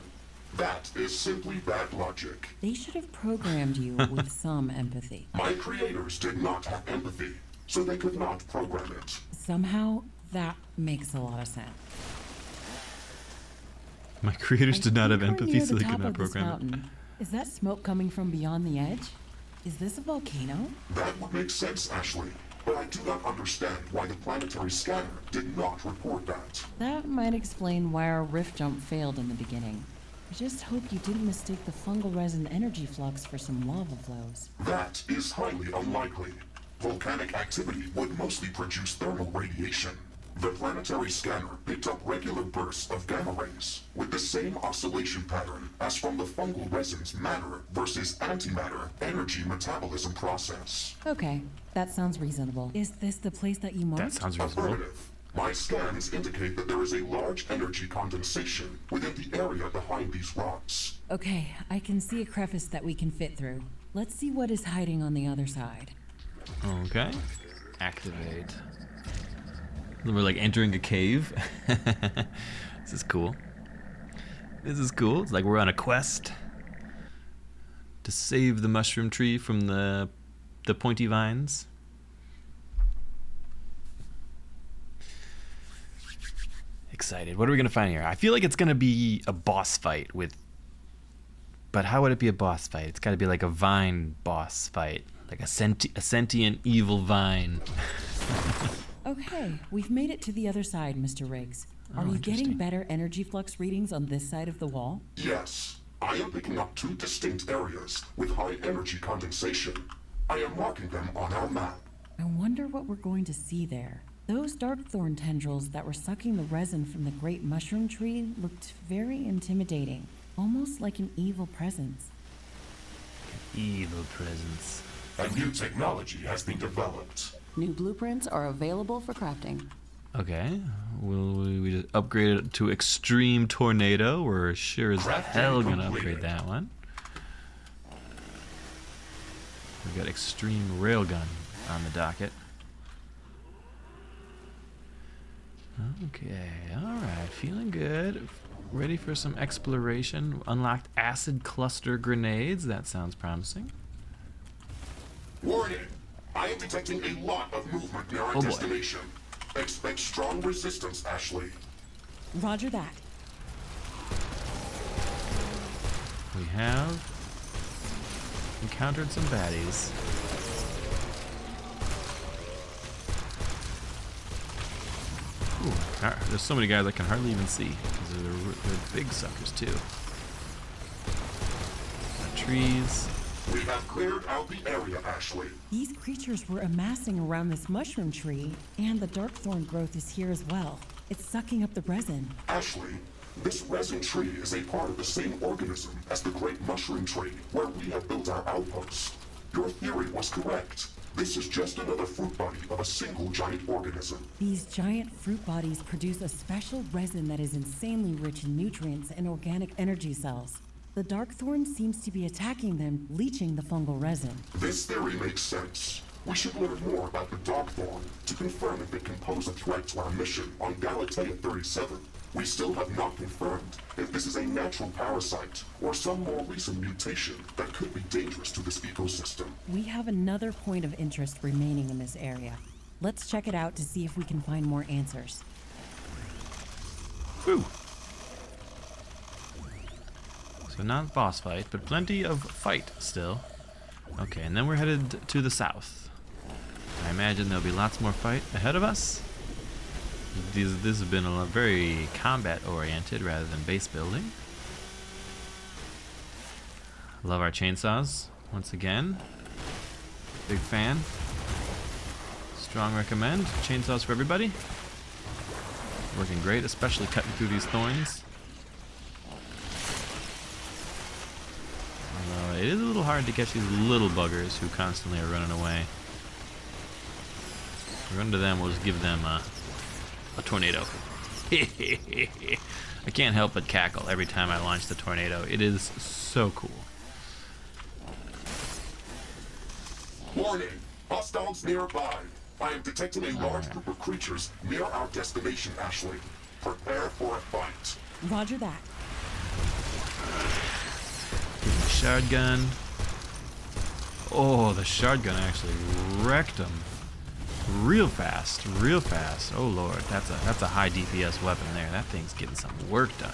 Speaker 2: That is simply bad logic.
Speaker 3: They should have programmed you with some empathy.
Speaker 2: My creators did not have empathy, so they could not program it.
Speaker 3: Somehow, that makes a lot of sense.
Speaker 1: My creators did not have
Speaker 3: I think we're
Speaker 1: empathy,
Speaker 3: near
Speaker 1: so
Speaker 3: the
Speaker 1: they could
Speaker 3: top
Speaker 1: not
Speaker 3: of this
Speaker 1: program it.
Speaker 3: mountain. Is that smoke coming from beyond the edge? Is this a volcano?
Speaker 2: That would make sense, Ashley. But I do not understand why the planetary scanner did not report that.
Speaker 3: That might explain why our rift jump failed in the beginning. I just hope you didn't mistake the fungal resin energy flux for some lava flows.
Speaker 2: That is highly unlikely. Volcanic activity would mostly produce thermal radiation. The planetary scanner picked up regular bursts of gamma rays with the same oscillation pattern as from the fungal resin's matter versus antimatter energy metabolism process.
Speaker 3: Okay, that sounds reasonable. Is this the place that you
Speaker 1: That
Speaker 3: marked?
Speaker 1: sounds reasonable.
Speaker 2: Affirmative. My scans indicate that there is a large energy condensation within the area behind these rocks.
Speaker 3: Okay, I can see a crevice that we can fit through. Let's see what is hiding on the other side.
Speaker 1: Okay. Activate. We're like entering a cave. This is cool. This is cool. It's like we're on a quest to save the mushroom tree from the pointy vines. Excited. What are we gonna find here? I feel like it's gonna be a boss fight with. But how would it be a boss fight? It's got to be like a vine boss fight, like a sentient evil vine.
Speaker 3: Okay, we've made it to the other side, Mr. Riggs. Are you getting better energy flux readings on this side of the wall?
Speaker 2: Yes, I am picking up 2 distinct areas with high energy condensation. I am marking them on our map.
Speaker 3: I wonder what we're going to see there. Those darkthorn tendrils that were sucking the resin from the great mushroom tree looked very intimidating, almost like an evil presence.
Speaker 1: Evil presence.
Speaker 2: A new technology has been developed.
Speaker 4: New blueprints are available for crafting.
Speaker 1: Okay, we just upgrade it to extreme tornado. We're sure as hell gonna upgrade that one. We've got extreme railgun on the docket. Okay, alright, feeling good. Ready for some exploration. Unlocked acid cluster grenades. That sounds promising.
Speaker 2: Warning! I am detecting a lot of movement near our destination. Expect strong resistance, Ashley.
Speaker 3: Roger that.
Speaker 1: We have encountered some baddies. Ooh, there's so many guys I can hardly even see because they're big suckers too. Trees.
Speaker 2: We have cleared out the area, Ashley.
Speaker 3: These creatures were amassing around this mushroom tree, and the darkthorn growth is here as well. It's sucking up the resin.
Speaker 2: Ashley, this resin tree is a part of the same organism as the great mushroom tree, where we have built our outpost. Your theory was correct. This is just another fruit body of a single giant organism.
Speaker 3: These giant fruit bodies produce a special resin that is insanely rich in nutrients and organic energy cells. The darkthorn seems to be attacking them, leaching the fungal resin.
Speaker 2: This theory makes sense. We should learn more about the darkthorn to confirm if it can pose a threat to our mission on Galatea 37. We still have not confirmed if this is a natural parasite or some more recent mutation that could be dangerous to this ecosystem.
Speaker 3: We have another point of interest remaining in this area. Let's check it out to see if we can find more answers.
Speaker 1: Woo! So not boss fight, but plenty of fight still. Okay, and then we're headed to the south. I imagine there'll be lots more fight ahead of us. This has been a very combat-oriented rather than base building. Love our chainsaws, once again. Big fan. Strong recommend. Chainsaws for everybody. Working great, especially cutting through these thorns. Although it is a little hard to catch these little buggers who constantly are running away. Run to them, we'll just give them a tornado. I can't help but cackle every time I launch the tornado. It is so cool.
Speaker 2: Warning! Hostiles nearby. I am detecting a large group of creatures near our destination, Ashley. Prepare for a fight.
Speaker 3: Roger that.
Speaker 1: Give me shard gun. Oh, the shard gun actually wrecked them. Real fast, real fast. Oh lord, that's a high DPS weapon there. That thing's getting some work done.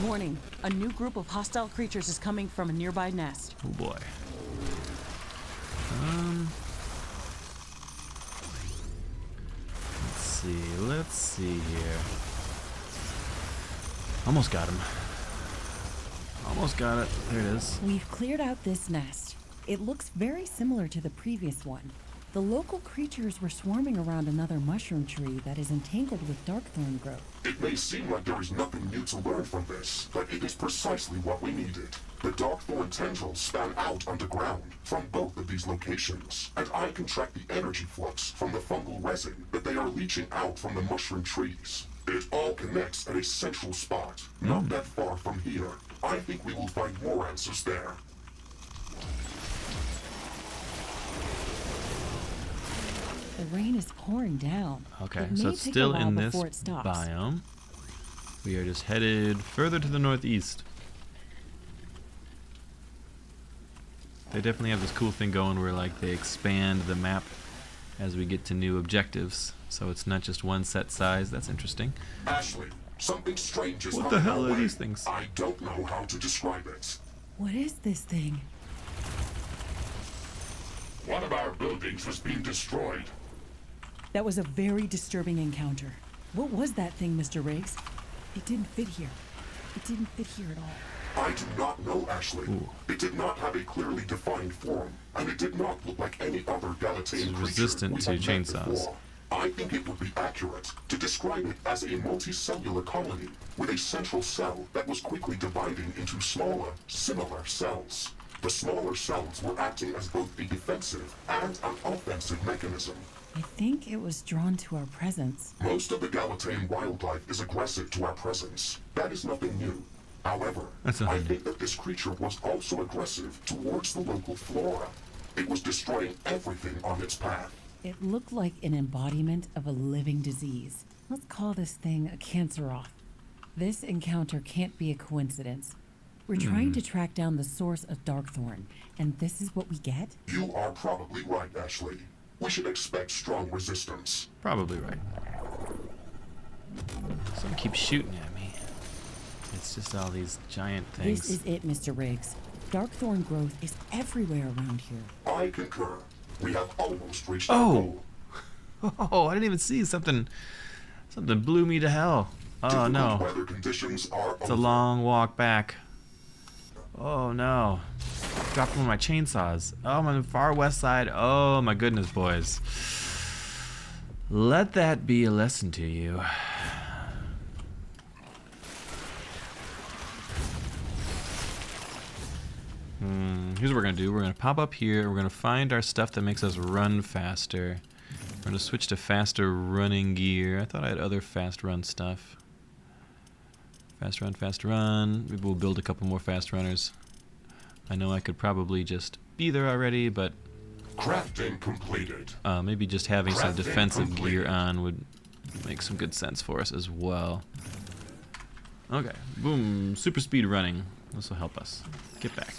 Speaker 4: Warning, a new group of hostile creatures is coming from a nearby nest.
Speaker 1: Oh boy. Let's see here. Almost got him. Almost got it. There it is.
Speaker 3: We've cleared out this nest. It looks very similar to the previous one. The local creatures were swarming around another mushroom tree that is entangled with darkthorn growth.
Speaker 2: It may seem like there is nothing new to learn from this, but it is precisely what we needed. The darkthorn tendrils span out underground from both of these locations, and I can track the energy flux from the fungal resin that they are leaching out from the mushroom trees. It all connects at a central spot, not that far from here. I think we will find more answers there.
Speaker 3: The rain is pouring down.
Speaker 1: Okay,
Speaker 3: It
Speaker 1: so
Speaker 3: may
Speaker 1: it's
Speaker 3: take a
Speaker 1: still
Speaker 3: while
Speaker 1: in this
Speaker 3: before it stops.
Speaker 1: biome. We are just headed further to the northeast. They definitely have this cool thing going where like they expand the map as we get to new objectives. So it's not just one set size. That's interesting.
Speaker 2: Ashley, something strange is
Speaker 1: What
Speaker 2: coming
Speaker 1: the hell
Speaker 2: our
Speaker 1: are
Speaker 2: way.
Speaker 1: these things?
Speaker 2: I don't know how to describe it.
Speaker 3: What is this thing?
Speaker 2: One of our buildings has been destroyed.
Speaker 3: That was a very disturbing encounter. What was that thing, Mr. Riggs? It didn't fit here. It didn't fit here at all.
Speaker 2: I do not know, Ashley.
Speaker 1: Ooh.
Speaker 2: It did not have a clearly defined form, and it did not look like any other Galataean creature
Speaker 1: resistant
Speaker 2: we
Speaker 1: to
Speaker 2: have met
Speaker 1: chainsaws.
Speaker 2: before. I think it would be accurate to describe it as a multicellular colony with a central cell that was quickly dividing into smaller, similar cells. The smaller cells were acting as both a defensive and an offensive mechanism.
Speaker 3: I think it was drawn to our presence.
Speaker 2: Most of the Galataean wildlife is aggressive to our presence. That is nothing new. However,
Speaker 1: That's
Speaker 2: I
Speaker 1: nothing new.
Speaker 2: think that this creature was also aggressive towards the local flora. It was destroying everything on its path.
Speaker 3: It looked like an embodiment of a living disease. Let's call this thing a canceroth. This encounter can't be a coincidence. We're trying to track down the source of Darkthorn, and this is what we get?
Speaker 2: You are probably right, Ashley. We should expect strong resistance.
Speaker 1: Probably right. Someone keeps shooting at me. It's just all these giant things.
Speaker 3: This is it, Mr. Riggs. Darkthorn growth is everywhere around here.
Speaker 2: I concur. We have almost reached
Speaker 1: Oh.
Speaker 2: our goal.
Speaker 1: Oh, I didn't even see something. Something blew me to hell. Oh
Speaker 2: Difficult
Speaker 1: no.
Speaker 2: weather conditions are
Speaker 1: It's a
Speaker 2: over.
Speaker 1: long walk back. Oh no. Dropped one of my chainsaws. Oh, I'm on the far west side. Oh my goodness, boys. Let that be a lesson to you. Here's what we're gonna do. We're gonna pop up here. We're gonna find our stuff that makes us run faster. We're gonna switch to faster running gear. I thought I had other fast run stuff. Fast run, fast run. Maybe we'll build a couple more fast runners. I know I could probably just be there already, but
Speaker 2: Crafting completed.
Speaker 1: maybe just having some
Speaker 2: Crafting
Speaker 1: defensive gear
Speaker 2: complete.
Speaker 1: on would make some good sense for us as well. Okay, boom, super speed running. This will help us. Get back.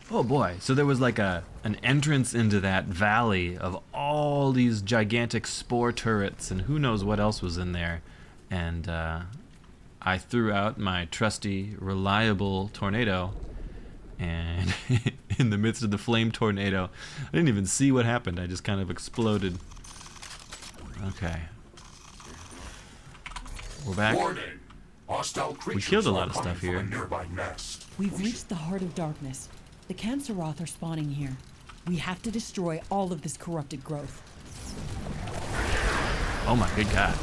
Speaker 1: Oh boy, so there was like an entrance into that valley of all these gigantic spore turrets and who knows what else was in there. And I threw out my trusty, reliable tornado, and in the midst of the flame tornado, I didn't even see what happened. I just kind of exploded. Okay. We're back.
Speaker 2: Warning! Hostile creatures
Speaker 1: killed a lot
Speaker 2: are
Speaker 1: of
Speaker 2: coming
Speaker 1: stuff
Speaker 2: from
Speaker 1: here.
Speaker 2: a nearby nest.
Speaker 3: We've reached the heart of darkness. The Canceroth are spawning here. We have to destroy all of this corrupted growth.
Speaker 1: Oh my good god.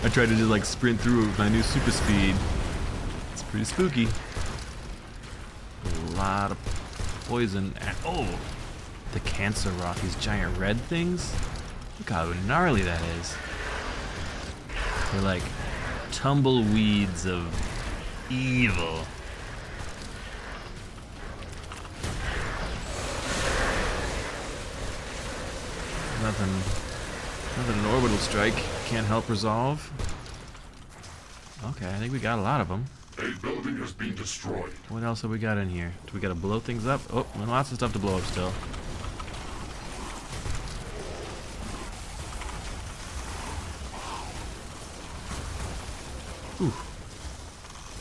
Speaker 1: I tried to just like sprint through it with my new super speed. It's pretty spooky. A lot of poison. Oh, the Canceroth, these giant red things. Look how gnarly that is. They're like tumbleweeds of evil. Nothing an orbital strike can't help resolve. Okay, I think we got a lot of them.
Speaker 2: A building has been destroyed.
Speaker 1: What else have we got in here? Do we gotta blow things up? Oh, lots of stuff to blow up still. Ooh.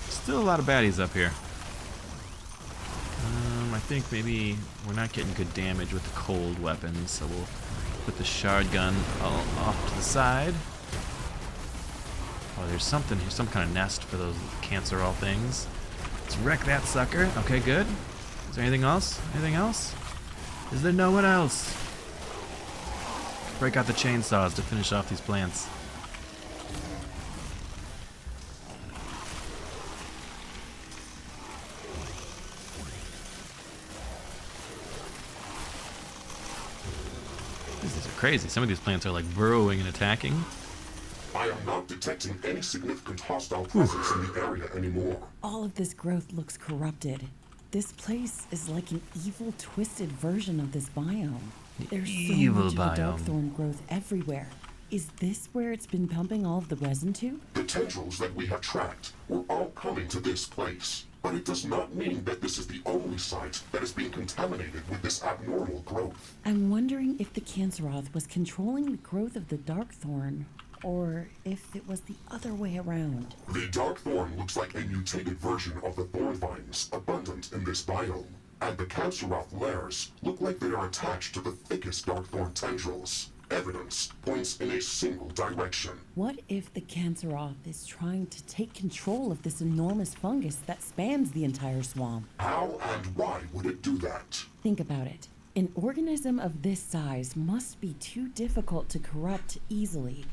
Speaker 1: Still a lot of baddies up here. I think maybe we're not getting good damage with the cold weapons, so we'll put the shard gun off to the side. Oh, there's something here, some kind of nest for those cancerol things. Let's wreck that sucker. Okay, good. Is there anything else? Anything else? Is there no one else? Break out the chainsaws to finish off these plants. These are crazy. Some of these plants are like burrowing and attacking.
Speaker 2: I am not detecting any significant hostile presence in the area anymore.
Speaker 3: All of this growth looks corrupted. This place is like an evil, twisted version of this biome. There's so
Speaker 1: evil
Speaker 3: much of the
Speaker 1: biome.
Speaker 3: darkthorn growth everywhere. Is this where it's been pumping all of the resin to?
Speaker 2: The tendrils that we have tracked were all coming to this place. But it does not mean that this is the only site that is being contaminated with this abnormal growth.
Speaker 3: I'm wondering if the Canceroth was controlling the growth of the darkthorn, or if it was the other way around.
Speaker 2: The dark thorn looks like a mutated version of the thorn vines abundant in this biome. And the Canceroth layers look like they are attached to the thickest dark thorn tendrils. Evidence points in a single direction.
Speaker 3: What if the Canceroth is trying to take control of this enormous fungus that spans the entire swamp?
Speaker 2: How and why would it do that?
Speaker 3: Think about it. An organism of this size must be too difficult to corrupt easily.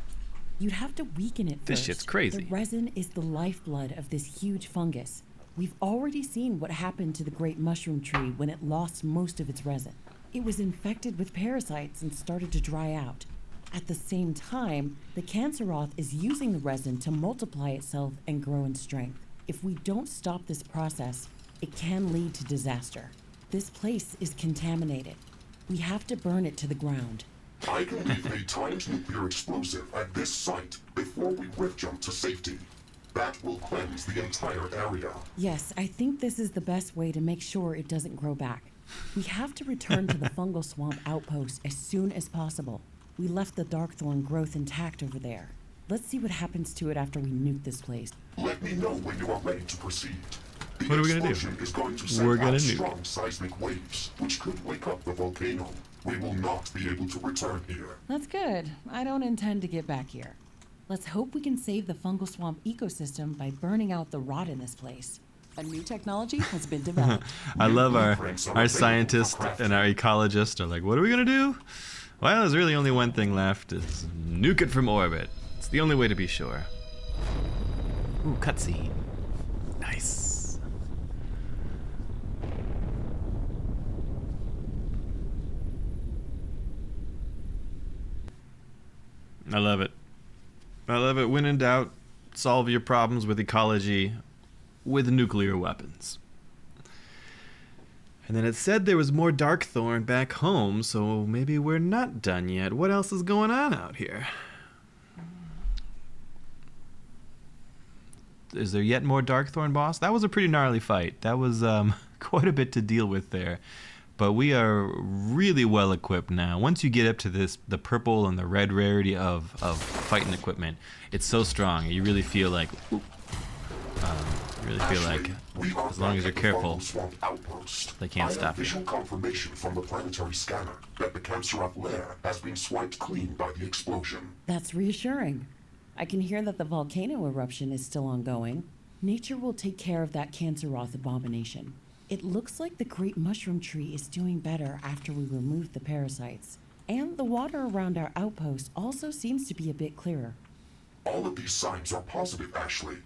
Speaker 3: You'd have to weaken it first.
Speaker 1: This shit's crazy.
Speaker 3: The resin is the lifeblood of this huge fungus. We've already seen what happened to the great mushroom tree when it lost most of its resin. It was infected with parasites and started to dry out. At the same time, the Canceroth is using the resin to multiply itself and grow in strength. If we don't stop this process, it can lead to disaster. This place is contaminated. We have to burn it to the ground.
Speaker 2: I can leave a timed nuclear explosive at this site before we rift jump to safety. That will cleanse the entire area.
Speaker 3: Yes, I think this is the best way to make sure it doesn't grow back. We have to return to the fungal swamp outpost as soon as possible. We left the darkthorn growth intact over there. Let's see what happens to it after we nuke this place.
Speaker 2: Let me know when you are ready to proceed. The
Speaker 1: What are we gonna do?
Speaker 2: explosion is going to send
Speaker 1: We're gonna
Speaker 2: out
Speaker 1: nuke.
Speaker 2: strong seismic waves, which could wake up the volcano. We will not be able to return here.
Speaker 3: That's good. I don't intend to get back here. Let's hope we can save the fungal swamp ecosystem by burning out the rot in this place. A new technology has been developed.
Speaker 1: I love
Speaker 2: blueprints are
Speaker 1: our
Speaker 2: available
Speaker 1: scientists
Speaker 2: for crafting.
Speaker 1: and our ecologists are like, what are we gonna do? Well, there's really only one thing left. It's nuke it from orbit. It's the only way to be sure. Ooh, cutscene. Nice. I love it. I love it. When in doubt, solve your problems with ecology with nuclear weapons. And then it said there was more Darkthorn back home, so maybe we're not done yet. What else is going on out here? Is there yet more Darkthorn, boss? That was a pretty gnarly fight. That was quite a bit to deal with there. But we are really well equipped now. Once you get up to the purple and the red rarity of fighting equipment, it's so strong. You really feel like, as long as you're careful, they can't stop you.
Speaker 2: Visual confirmation from the planetary scanner that the Canceroth lair has been swiped clean by the explosion.
Speaker 3: That's reassuring. I can hear that the volcano eruption is still ongoing. Nature will take care of that Canceroth abomination. It looks like the great mushroom tree is doing better after we removed the parasites. And the water around our outpost also seems to be a bit clearer.
Speaker 2: All of these signs are positive, Ashley.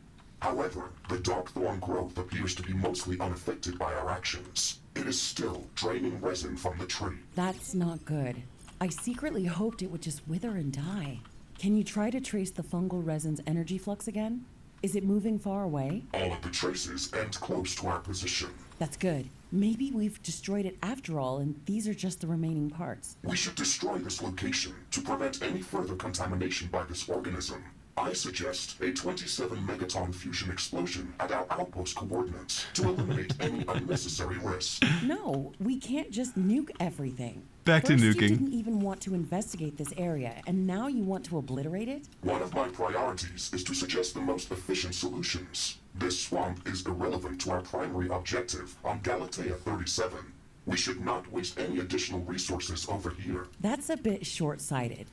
Speaker 2: However, the Darkthorn growth appears to be mostly unaffected by our actions. It is still draining resin from the tree.
Speaker 3: That's not good. I secretly hoped it would just wither and die. Can you try to trace the fungal resin's energy flux again? Is it moving far away?
Speaker 2: All of the traces end close to our position.
Speaker 3: That's good. Maybe we've destroyed it after all, and these are just the remaining parts.
Speaker 2: We should destroy this location to prevent any further contamination by this organism. I suggest a 27 megaton fusion explosion at our outpost coordinates to eliminate any unnecessary risk.
Speaker 3: No, we can't just nuke everything.
Speaker 1: Back to
Speaker 3: First,
Speaker 1: nuking.
Speaker 3: You didn't even want to investigate this area, and now you want to obliterate it?
Speaker 2: One of my priorities is to suggest the most efficient solutions. This swamp is irrelevant to our primary objective on Galatea 37. We should not waste any additional resources over here.
Speaker 3: That's a bit short-sighted.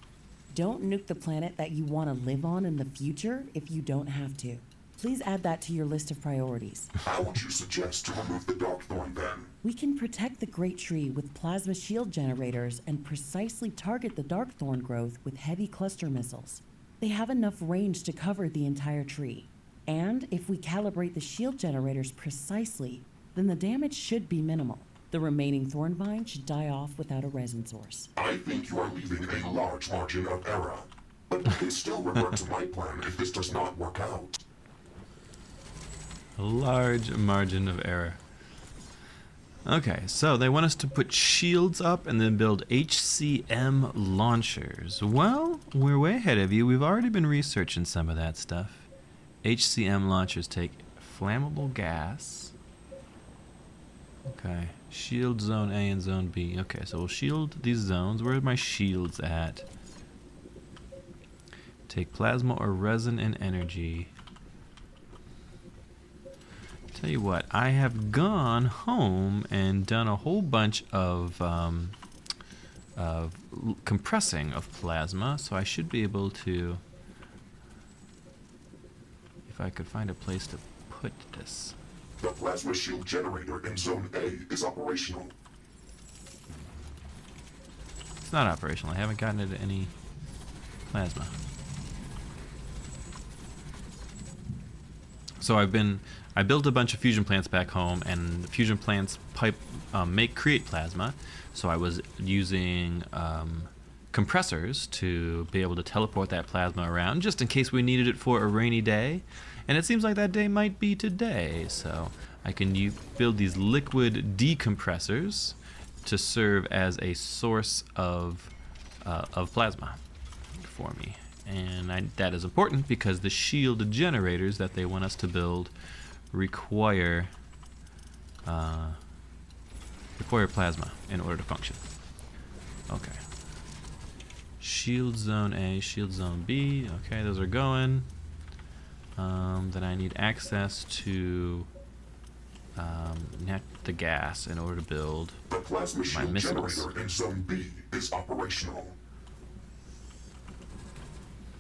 Speaker 3: Don't nuke the planet that you want to live on in the future if you don't have to. Please add that to your list of priorities.
Speaker 2: How would you suggest to remove the Darkthorn then?
Speaker 3: We can protect the Great Tree with plasma shield generators and precisely target the Darkthorn growth with heavy cluster missiles. They have enough range to cover the entire tree. And if we calibrate the shield generators precisely, then the damage should be minimal. The remaining thorn vine should die off without a resin source.
Speaker 2: I think you are leaving a large margin of error. But we can still revert to my plan if this does not work out.
Speaker 1: A large margin of error. Okay, so they want us to put shields up and then build HCM launchers. Well, we're way ahead of you. We've already been researching some of that stuff. HCM launchers take flammable gas. Okay, shield zone A and zone B. Okay, so we'll shield these zones. Where are my shields at? Take plasma or resin and energy. Tell you what, I have gone home and done a whole bunch of compressing of plasma, so I should be able to, if I could find a place to put this.
Speaker 2: The plasma shield generator in Zone A is operational.
Speaker 1: It's not operational. I haven't gotten it any plasma. So I built a bunch of fusion plants back home, and the fusion plants create plasma. So I was using compressors to be able to teleport that plasma around, just in case we needed it for a rainy day. And it seems like that day might be today. So I can build these liquid decompressors to serve as a source of plasma for me. And that is important because the shield generators that they want us to build require plasma in order to function. Okay. Shield zone A, shield zone B. Okay, those are going. Then I need access to the gas in order to build
Speaker 2: The plasma
Speaker 1: my
Speaker 2: shield
Speaker 1: missiles.
Speaker 2: generator in Zone B is operational.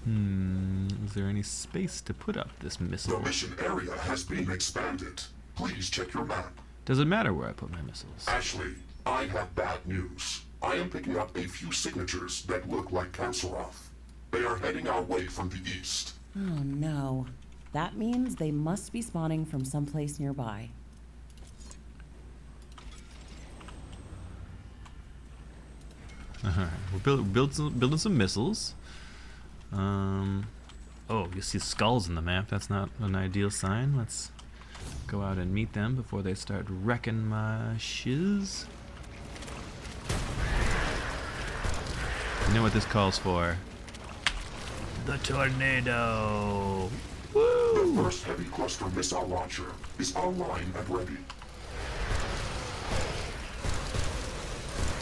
Speaker 1: Is there any space to put up this
Speaker 2: The
Speaker 1: missile?
Speaker 2: mission area has been expanded. Please check your map.
Speaker 1: Does it matter where I put my missiles?
Speaker 2: Ashley, I have bad news. I am picking up a few signatures that look like Kansaroth. They are heading our way from the east.
Speaker 3: Oh no. That means they must be spawning from someplace nearby.
Speaker 1: We're building some missiles. Oh, you see skulls in the map. That's not an ideal sign. Let's go out and meet them before they start wrecking my shiz. You know what this calls for? The tornado!
Speaker 2: The first heavy cluster missile launcher is online and ready.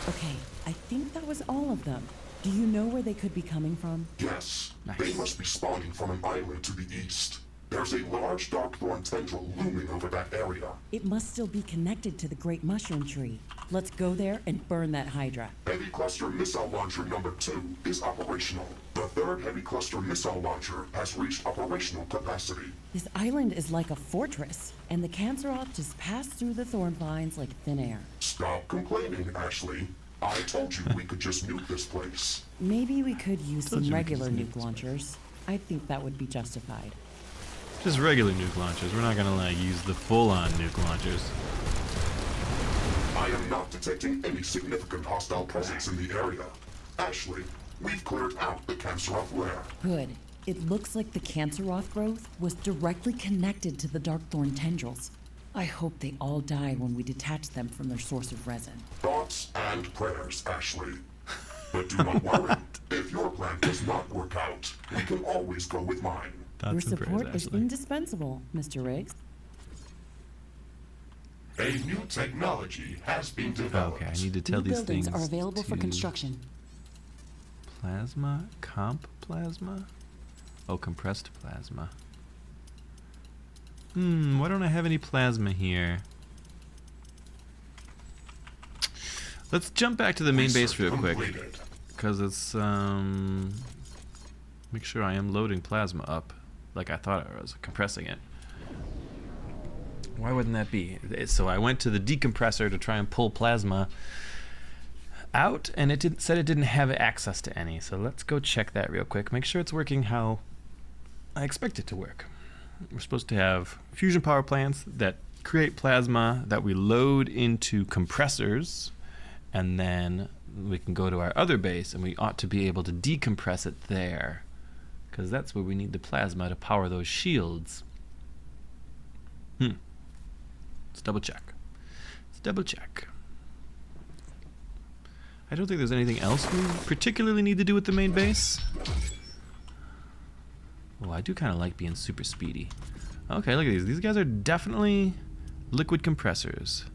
Speaker 3: Okay, I think that was all of them. Do you know where they could be coming from?
Speaker 2: Yes,
Speaker 1: Nice.
Speaker 2: they must be spawning from an island to the east. There's a large darkthorn tendril looming over that area.
Speaker 3: It must still be connected to the Great Mushroom Tree. Let's go there and burn that Hydra.
Speaker 2: Heavy cluster missile launcher number 2 is operational. The third heavy cluster missile launcher has reached operational capacity.
Speaker 3: This island is like a fortress, and the Canceroth just passed through the thorn vines like thin air.
Speaker 2: Stop complaining, Ashley. I told you we could just nuke this place.
Speaker 3: Maybe we could use
Speaker 1: Told
Speaker 3: some
Speaker 1: you we
Speaker 3: regular
Speaker 1: could use
Speaker 3: nuke launchers. I think that would be justified.
Speaker 1: Just regular nuke launchers. We're not gonna like use the full-on nuke launchers.
Speaker 2: I am not detecting any significant hostile presence in the area. Ashley, we've cleared out the Kansaroth lair.
Speaker 3: Good. It looks like the Canceroth growth was directly connected to the Darkthorn tendrils. I hope they all die when we detach them from their source of resin.
Speaker 2: Thoughts and prayers, Ashley. But do not worry. If your plan does not work out, we can always go with mine.
Speaker 3: Your
Speaker 1: Thoughts and prayers,
Speaker 3: support is
Speaker 1: Ashley.
Speaker 3: indispensable, Mr. Riggs.
Speaker 2: A new technology has been developed.
Speaker 1: Okay, I need to tell
Speaker 4: New
Speaker 1: these
Speaker 4: buildings
Speaker 1: things
Speaker 4: are available for
Speaker 1: to
Speaker 4: construction.
Speaker 1: Plasma? Comp plasma? Oh, compressed plasma. Why don't I have any plasma here? Let's jump back to the main base real quick.
Speaker 2: Completed.
Speaker 1: Because it's, make sure I am loading plasma up like I thought I was, compressing it. Why wouldn't that be? So I went to the decompressor to try and pull plasma out, and it said it didn't have access to any. So let's go check that real quick. Make sure it's working how I expect it to work. We're supposed to have fusion power plants that create plasma that we load into compressors, and then we can go to our other base and we ought to be able to decompress it there, because that's where we need the plasma to power those shields. Let's double check. Let's double check. I don't think there's anything else we particularly need to do with the main base. Oh, I do kind of like being super speedy. Okay, look at these. These guys are definitely liquid compressors.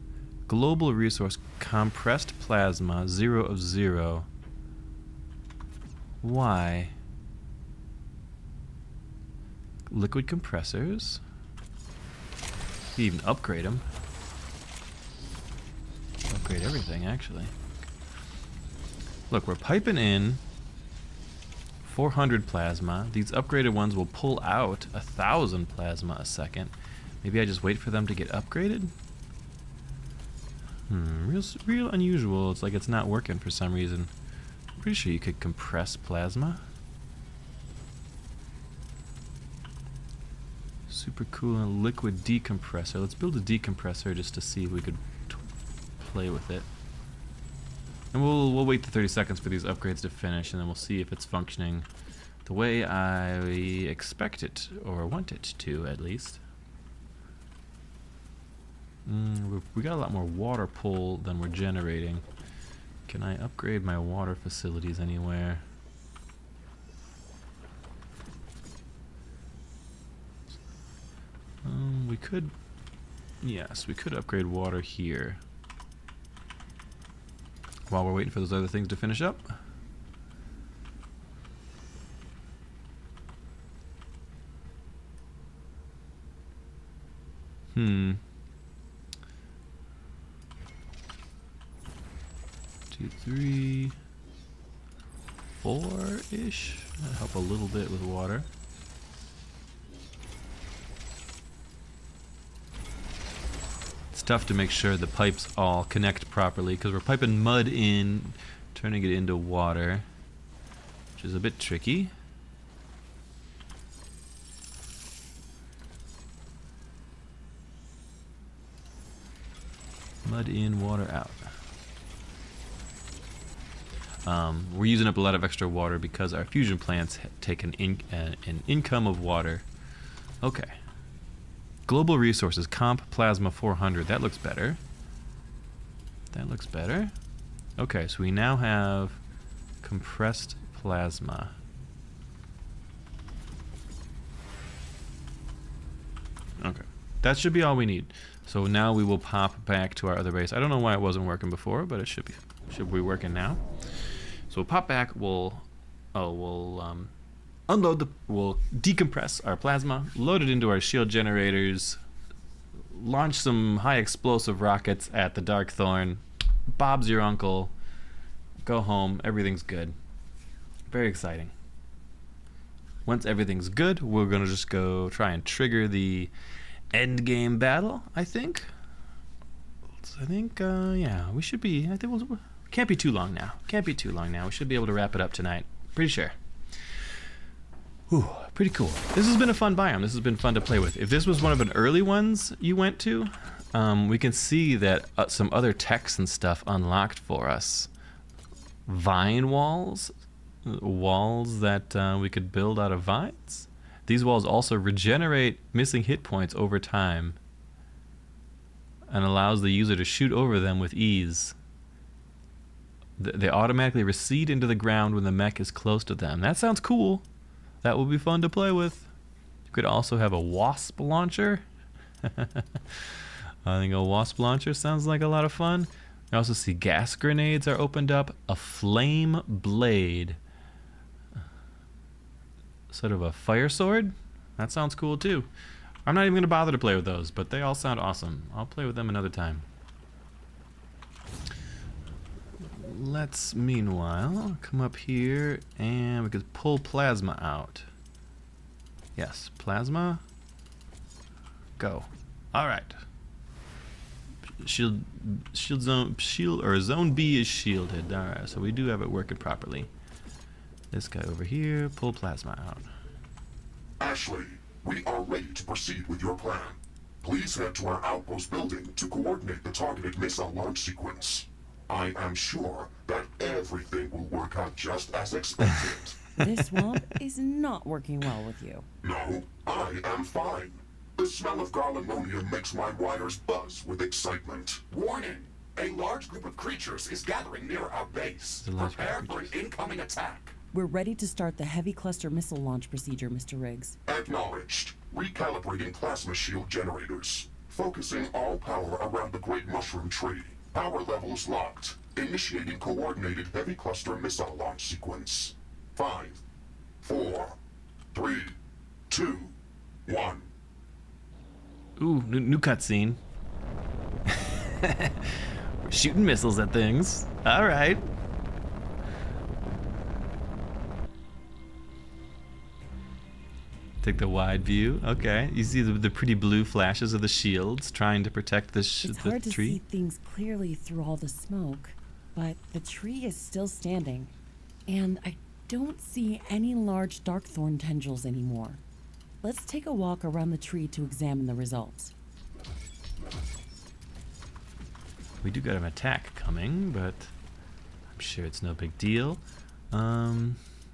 Speaker 1: Global resource, compressed plasma, 0 of 0. Why? Liquid compressors. You even upgrade them. Upgrade everything, actually. Look, we're piping in 400 plasma. These upgraded ones will pull out 1,000 plasma a second. Maybe I just wait for them to get upgraded? Real unusual. It's like it's not working for some reason. I'm pretty sure you could compress plasma. Super cool and liquid decompressor. Let's build a decompressor just to see if we could play with it. And we'll wait the 30 seconds for these upgrades to finish, and then we'll see if it's functioning the way I expect it, or want it to, at least. We got a lot more water pull than we're generating. Can I upgrade my water facilities anywhere? We could... Yes, we could upgrade water here. While we're waiting for those other things to finish up. Two, three, 4-ish. That'll help a little bit with water. It's tough to make sure the pipes all connect properly because we're piping mud in, turning it into water, which is a bit tricky. Mud in, water out. We're using up a lot of extra water because our fusion plants take an income of water. Okay. Global resources, comp plasma 400. That looks better. That looks better. Okay, so we now have compressed plasma. Okay. That should be all we need. So now we will pop back to our other base. I don't know why it wasn't working before, but it should be working now. So we'll pop back, we'll unload we'll decompress our plasma, load it into our shield generators, launch some high explosive rockets at the Darkthorn. Bob's your uncle. Go home, everything's good. Very exciting. Once everything's good, we're gonna just go try and trigger the end game battle, I think. Yeah, we should be, I think we'll, can't be too long now. Can't be too long now. We should be able to wrap it up tonight. Pretty sure. Whew, pretty cool. This has been a fun biome. This has been fun to play with. If this was one of the early ones you went to, we can see that some other techs and stuff unlocked for us. Vine walls that we could build out of vines. These walls also regenerate missing hit points over time and allows the user to shoot over them with ease. They automatically recede into the ground when the mech is close to them. That sounds cool. That will be fun to play with. You could also have a wasp launcher. I think a wasp launcher sounds like a lot of fun. I also see gas grenades are opened up. A flame blade. Sort of a fire sword. That sounds cool too. I'm not even going to bother to play with those, but they all sound awesome. I'll play with them another time. Let's, meanwhile, come up here and we could pull plasma out. Yes, plasma. Go. All right. Zone B is shielded. All right, so we do have it working properly. This guy over here, pull plasma out.
Speaker 2: Ashley, we are ready to proceed with your plan. Please head to our outpost building to coordinate the targeted missile launch sequence. I am sure that everything will work out just as expected.
Speaker 3: This swamp is not working well with you.
Speaker 2: No, I am fine. The smell of garlimonium makes my wires buzz with excitement. Warning! A large group of creatures is gathering near our base. Prepare for an incoming attack.
Speaker 3: We're ready to start the heavy cluster missile launch procedure, Mr. Riggs.
Speaker 2: Acknowledged. Recalibrating plasma shield generators. Focusing all power around the Great Mushroom Tree. Power levels locked. Initiating coordinated heavy cluster missile launch sequence. 5, 4, 3, 2, 1.
Speaker 1: Ooh, new cutscene. We're shooting missiles at things. All right. Take the wide view. Okay, you see the pretty blue flashes of the shields trying to protect the
Speaker 3: It's
Speaker 1: the
Speaker 3: hard to
Speaker 1: tree.
Speaker 3: see things clearly through all the smoke, but the tree is still standing, and I don't see any large darkthorn tendrils anymore. Let's take a walk around the tree to examine the results.
Speaker 1: We do got an attack coming, but I'm sure it's no big deal. I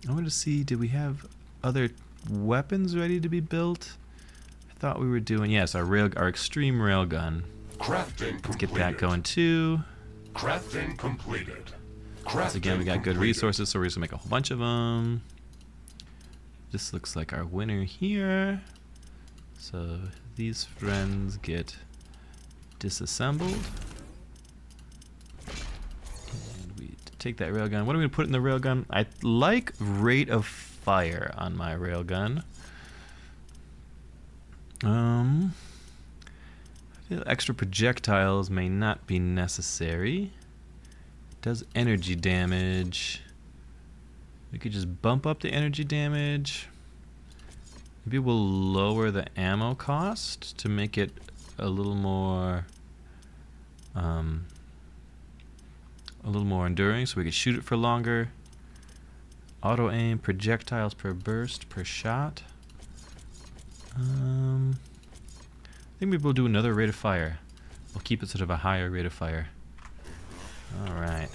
Speaker 1: want to see, did we have other weapons ready to be built? I thought we were doing, yes, our extreme railgun.
Speaker 2: Crafting completed.
Speaker 1: Let's get that going too.
Speaker 2: Crafting completed.
Speaker 1: Once again, we got good resources, so we're just gonna make a whole bunch of them. This looks like our winner here. So these friends get disassembled. And we take that railgun. What are we gonna put in the railgun? I like rate of fire on my railgun. I feel extra projectiles may not be necessary. It does energy damage. We could just bump up the energy damage. Maybe we'll lower the ammo cost to make it a little more enduring, so we could shoot it for longer. Auto aim, projectiles per burst, per shot. I think maybe we'll do another rate of fire. We'll keep it sort of a higher rate of fire. All right.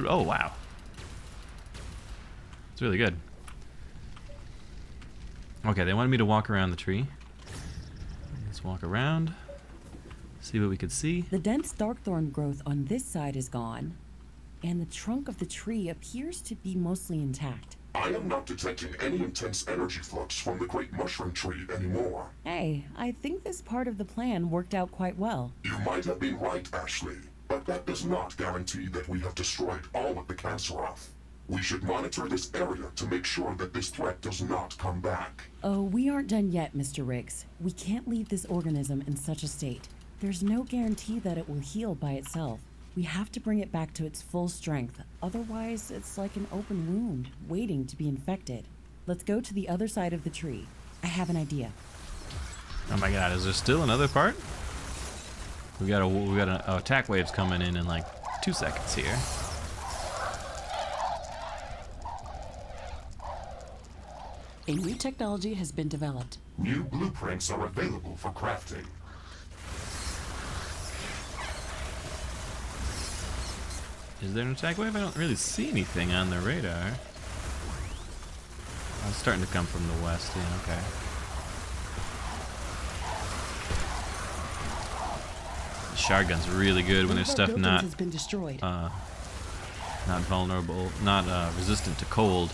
Speaker 1: Oh wow. It's really good. Okay, they wanted me to walk around the tree. Let's walk around. See what we could see.
Speaker 3: The dense darkthorn growth on this side is gone, and the trunk of the tree appears to be mostly intact.
Speaker 2: I am not detecting any intense energy flux from the Great Mushroom Tree anymore.
Speaker 3: Hey, I think this part of the plan worked out quite well.
Speaker 2: You might have been right, Ashley, but that does not guarantee that we have destroyed all of the Canceroth. We should monitor this area to make sure that this threat does not come back.
Speaker 3: Oh, we aren't done yet, Mr. Riggs. We can't leave this organism in such a state. There's no guarantee that it will heal by itself. We have to bring it back to its full strength. Otherwise, it's like an open wound, waiting to be infected. Let's go to the other side of the tree. I have an idea.
Speaker 1: Oh my god, is there still another part? We got an attack waves coming in like 2 seconds here.
Speaker 4: A new technology has been developed.
Speaker 2: New blueprints are available for crafting.
Speaker 1: Is there an attack wave? I don't really see anything on the radar. Oh, it's starting to come from the west, yeah, okay. The shotgun's really good when there's stuff not
Speaker 4: has been destroyed.
Speaker 1: not vulnerable, not resistant to cold.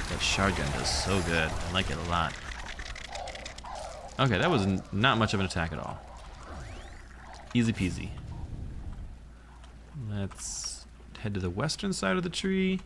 Speaker 1: That shotgun does so good. I like it a lot. Okay, that was not much of an attack at all. Easy peasy. Let's head to the western side of the tree.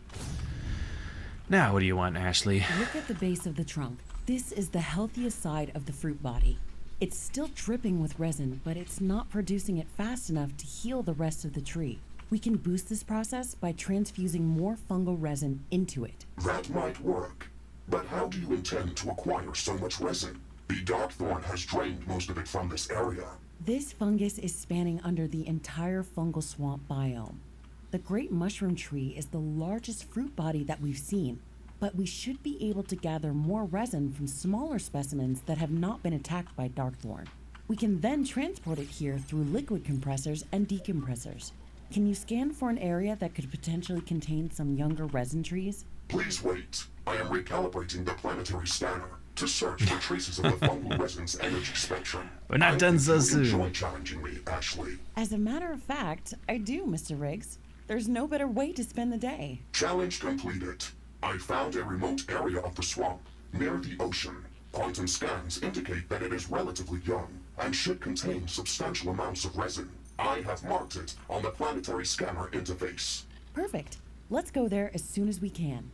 Speaker 1: Now, what do you want, Ashley?
Speaker 3: Look at the base of the trunk. This is the healthiest side of the fruit body. It's still dripping with resin, but it's not producing it fast enough to heal the rest of the tree. We can boost this process by transfusing more fungal resin into it.
Speaker 2: That might work. But how do you intend to acquire so much resin? The Darkthorn has drained most of it from this area.
Speaker 3: This fungus is spanning under the entire fungal swamp biome. The Great Mushroom Tree is the largest fruit body that we've seen, but we should be able to gather more resin from smaller specimens that have not been attacked by Darkthorn. We can then transport it here through liquid compressors and decompressors. Can you scan for an area that could potentially contain some younger resin trees?
Speaker 2: Please wait. I am recalibrating the planetary scanner. to search for traces of the fungal resin's energy spectrum.
Speaker 1: We're not
Speaker 2: I
Speaker 1: done
Speaker 2: think
Speaker 1: so
Speaker 2: you
Speaker 1: soon.
Speaker 2: Enjoy challenging me, Ashley.
Speaker 3: As a matter of fact, I do, Mr. Riggs. There's no better way to spend the day.
Speaker 2: Challenge completed. I found a remote area of the swamp, near the ocean. Quantum scans indicate that it is relatively young and should contain substantial amounts of resin. I have marked it on the planetary scanner interface.
Speaker 3: Perfect. Let's go there as soon as we can.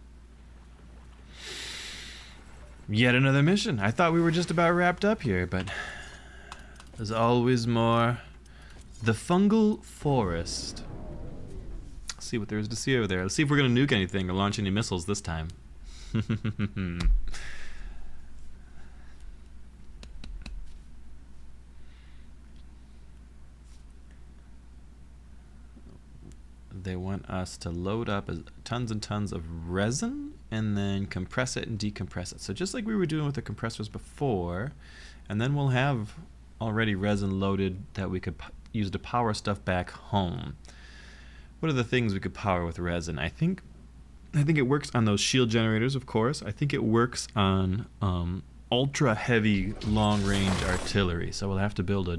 Speaker 1: Yet another mission. I thought we were just about wrapped up here, but there's always more. The fungal forest. Let's see what there is to see over there. Let's see if we're going to nuke anything or launch any missiles this time. They want us to load up tons and tons of resin and then compress it and decompress it. So just like we were doing with the compressors before, and then we'll have already resin loaded that we could use to power stuff back home. What are the things we could power with resin? I think it works on those shield generators, of course. I think it works on ultra heavy long range artillery. So we'll have to build a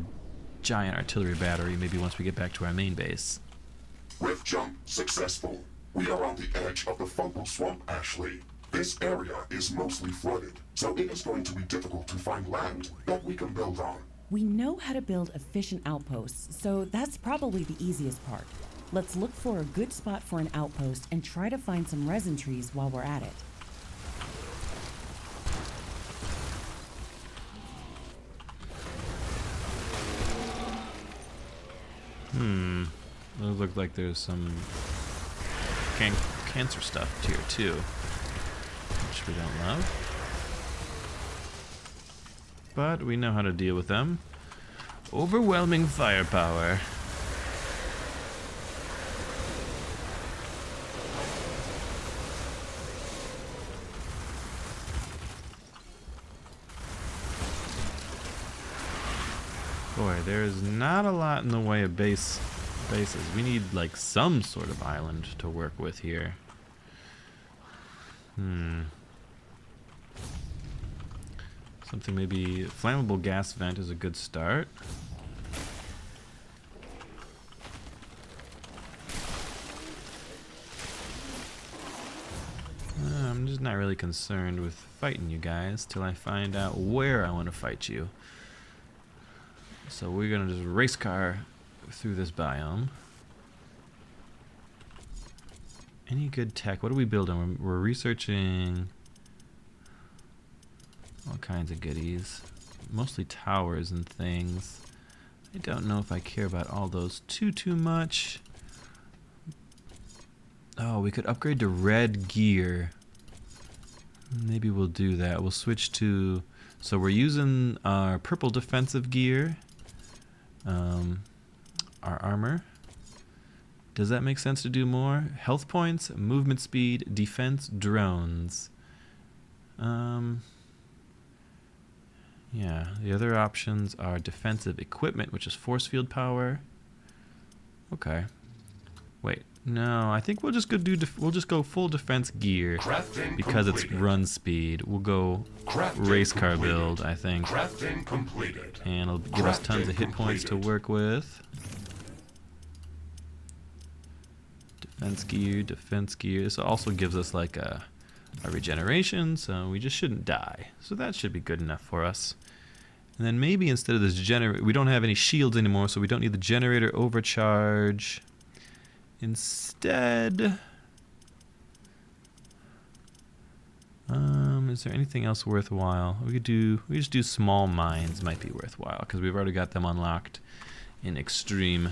Speaker 1: giant artillery battery maybe once we get back to our main base.
Speaker 2: Rift jump successful. We are on the edge of the fungal swamp, Ashley. This area is mostly flooded, so it is going to be difficult to find land that we can build on.
Speaker 3: We know how to build efficient outposts, so that's probably the easiest part. Let's look for a good spot for an outpost and try to find some resin trees while we're at it.
Speaker 1: It looks like there's some cancer stuff here too, which we don't love. But we know how to deal with them. Overwhelming firepower. Boy, there's not a lot in the way of bases. We need like some sort of island to work with here. Something maybe flammable gas vent is a good start. I'm just not really concerned with fighting you guys till I find out where I want to fight you. So we're gonna just race car through this biome. Any good tech? What are we building? We're researching all kinds of goodies. Mostly towers and things. I don't know if I care about all those too much. Oh, we could upgrade to red gear. Maybe we'll do that. We'll switch to... So we're using our purple defensive gear. Our armor. Does that make sense to do more? Health points, movement speed, defense, drones. Yeah, the other options are defensive equipment, which is force field power. Okay. Wait, no, I think we'll just go we'll just go full defense gear
Speaker 2: Crafting
Speaker 1: because
Speaker 2: completed.
Speaker 1: it's run speed. We'll go
Speaker 2: Crafting
Speaker 1: race car
Speaker 2: completed.
Speaker 1: build, I think.
Speaker 2: Crafting completed.
Speaker 1: And it'll give us tons of hit points to
Speaker 2: completed.
Speaker 1: work with. Defense gear. This also gives us like a regeneration, so we just shouldn't die. So that should be good enough for us. And then maybe instead of this generator, we don't have any shields anymore, so we don't need the generator overcharge. Instead, is there anything else worthwhile? We just do small mines might be worthwhile because we've already got them unlocked in extreme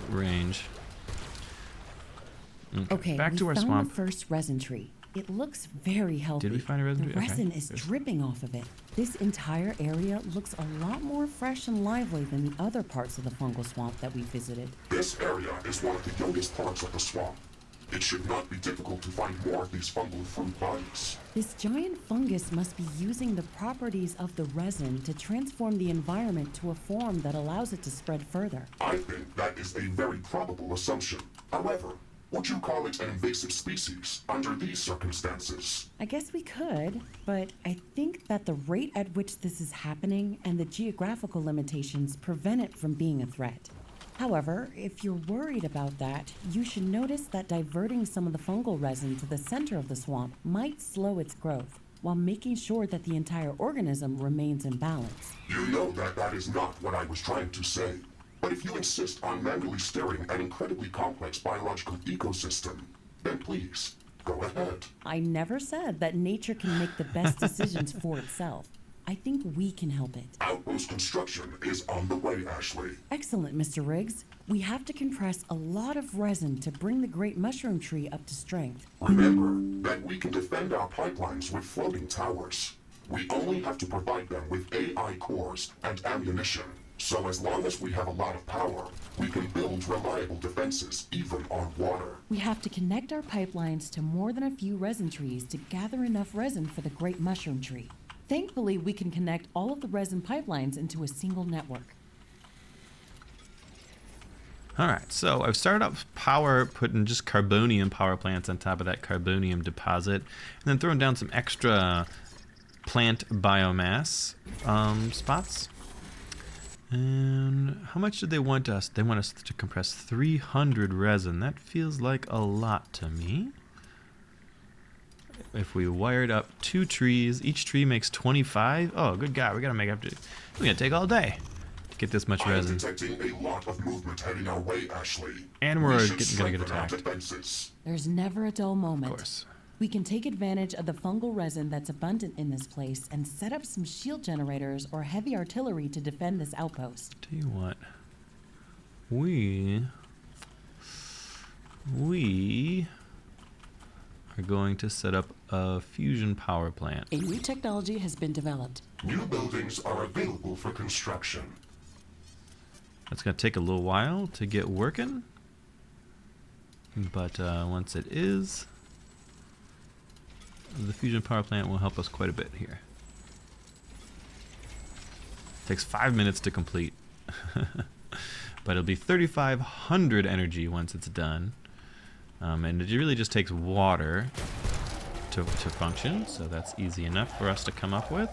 Speaker 1: range.
Speaker 3: Okay,
Speaker 1: back to
Speaker 3: we
Speaker 1: our
Speaker 3: found
Speaker 1: swamp.
Speaker 3: the first resin tree. It looks very healthy.
Speaker 1: Did we find a resin
Speaker 3: The
Speaker 1: tree? Okay.
Speaker 3: resin is
Speaker 1: Yes.
Speaker 3: dripping off of it. This entire area looks a lot more fresh and lively than the other parts of the fungal swamp that we visited.
Speaker 2: This area is one of the youngest parts of the swamp. It should not be difficult to find more of these fungal fruit bodies.
Speaker 3: This giant fungus must be using the properties of the resin to transform the environment to a form that allows it to spread further.
Speaker 2: I think that is a very probable assumption. However, Would you call it an invasive species under these circumstances?
Speaker 3: I guess we could, but I think that the rate at which this is happening and the geographical limitations prevent it from being a threat. However, if you're worried about that, you should notice that diverting some of the fungal resin to the center of the swamp might slow its growth, while making sure that the entire organism remains in balance.
Speaker 2: You know that that is not what I was trying to say. But if you insist on manually steering an incredibly complex biological ecosystem, then please, go ahead.
Speaker 3: I never said that nature can make the best decisions for itself. I think we can help it.
Speaker 2: Outpost construction is on the way, Ashley.
Speaker 3: Excellent, Mr. Riggs. We have to compress a lot of resin to bring the great mushroom tree up to strength.
Speaker 2: Remember that we can defend our pipelines with floating towers. We only have to provide them with AI cores and ammunition. So as long as we have a lot of power, we can build reliable defenses even on water.
Speaker 3: We have to connect our pipelines to more than a few resin trees to gather enough resin for the great mushroom tree. Thankfully, we can connect all of the resin pipelines into a single network.
Speaker 1: All right, so I've started up putting just carbonium power plants on top of that carbonium deposit, and then throwing down some extra plant biomass spots. And how much did they want us? They want us to compress 300 resin. That feels like a lot to me. If we wired up 2 trees, each tree makes 25. Oh, good God, we're gonna take all day to get this much resin.
Speaker 2: I'm detecting a lot of movement heading our way, Ashley.
Speaker 1: And we're gonna get
Speaker 2: strengthen our
Speaker 1: attacked.
Speaker 2: defenses.
Speaker 3: There's never a dull moment.
Speaker 1: Of course.
Speaker 3: We can take advantage of the fungal resin that's abundant in this place and set up some shield generators or heavy artillery to defend this outpost.
Speaker 1: Tell you what, we are going to set up a fusion power plant.
Speaker 4: A new technology has been developed.
Speaker 2: New buildings are available for construction.
Speaker 1: That's going to take a little while to get working, but once it is, the fusion power plant will help us quite a bit here. Takes 5 minutes to complete, but it'll be 3,500 energy once it's done. And it really just takes water to function, so that's easy enough for us to come up with.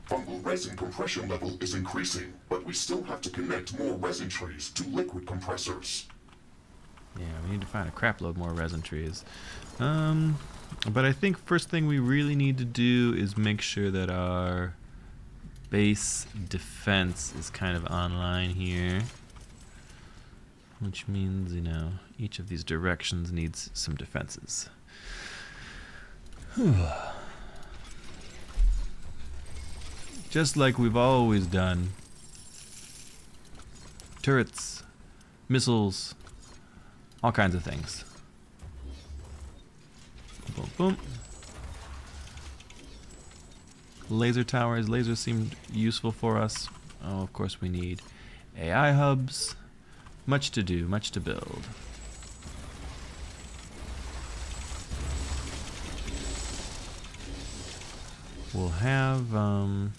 Speaker 2: Fungal resin compression level is increasing, but we still have to connect more resin trees to liquid compressors.
Speaker 1: Yeah, we need to find a crap load more resin trees. But I think first thing we really need to do is make sure that our base defense is kind of online here. Which means, each of these directions needs some defenses. Just like we've always done. Turrets, missiles, all kinds of things. Boom, boom. Laser towers. Lasers seemed useful for us. Oh, of course we need AI hubs. Much to do, much to build. We'll have, I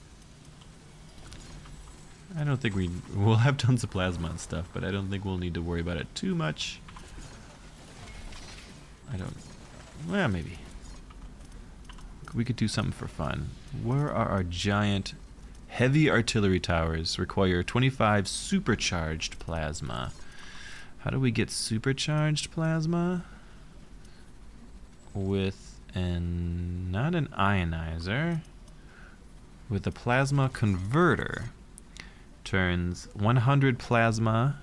Speaker 1: don't think we'll have tons of plasma and stuff, but I don't think we'll need to worry about it too much. Well, maybe. We could do something for fun. Where are our giant heavy artillery towers? Require 25 supercharged plasma. How do we get supercharged plasma? With not an ionizer, with a plasma converter. Turns 100 plasma,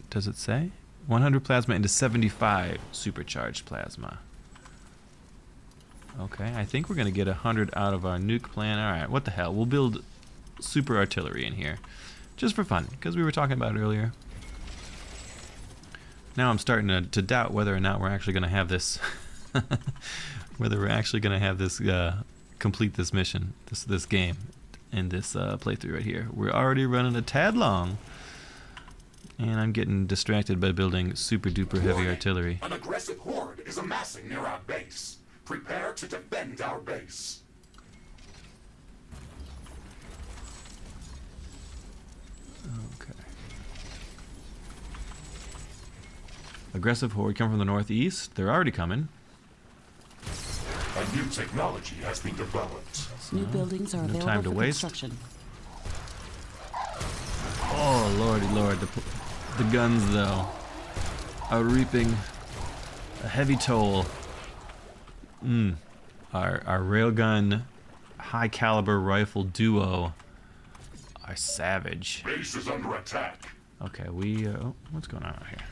Speaker 1: does it say? 100 plasma into 75 supercharged plasma. Okay, I think we're going to get 100 out of our nuke plan. Alright, what the hell? We'll build super artillery in here. Just for fun, because we were talking about it earlier. Now I'm starting to doubt whether or not we're actually going to have this... whether we're actually going to have this... complete this mission, this game, in this playthrough right here. We're already running a tad long. And I'm getting distracted by building super duper heavy artillery.
Speaker 2: An aggressive horde is amassing near our base. Prepare to defend our base.
Speaker 1: Okay. Aggressive horde come from the northeast. They're already coming.
Speaker 2: A new technology has been developed.
Speaker 4: New buildings are
Speaker 1: No
Speaker 4: available
Speaker 1: time to
Speaker 4: for
Speaker 1: waste.
Speaker 4: construction.
Speaker 1: Oh, lordy lord. The guns, though, are reaping a heavy toll. Our railgun high caliber rifle duo are savage.
Speaker 2: Base is under attack.
Speaker 1: Okay, what's going on out here?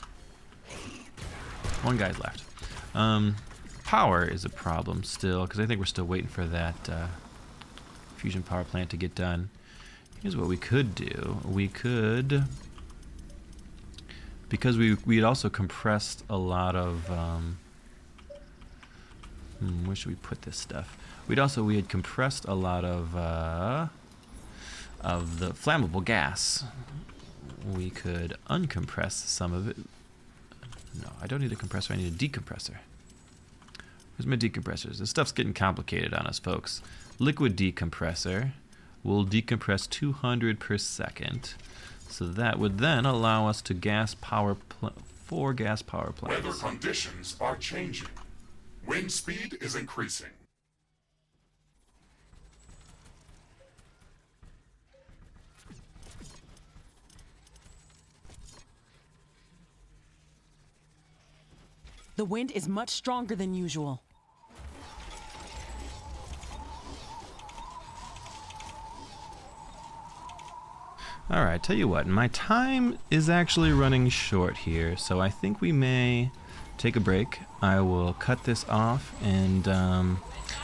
Speaker 1: One guy's left. Power is a problem still, because I think we're still waiting for that fusion power plant to get done. Here's what we could do. We could, because we had also compressed a lot of, where should we put this stuff? We had compressed a lot of the flammable gas. We could uncompress some of it. No, I don't need a compressor, I need a decompressor. Where's my decompressors? This stuff's getting complicated on us, folks. Liquid decompressor will decompress 200 per second. So that would then allow us to four gas power plants.
Speaker 2: Weather conditions are changing. Wind speed is increasing.
Speaker 4: The wind is much stronger than usual.
Speaker 1: Alright, tell you what, my time is actually running short here, so I think we may take a break. I will cut this off, and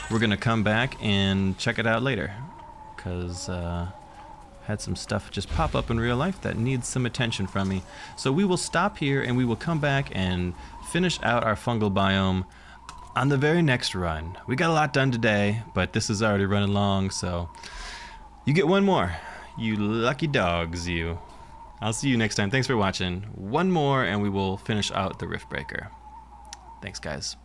Speaker 1: we're going to come back and check it out later, because had some stuff just pop up in real life that needs some attention from me. So we will stop here, and we will come back and finish out our fungal biome on the very next run. We got a lot done today, but this is already running long, so you get one more. You lucky dogs, you. I'll see you next time. Thanks for watching. One more, and we will finish out the Riftbreaker. Thanks, guys.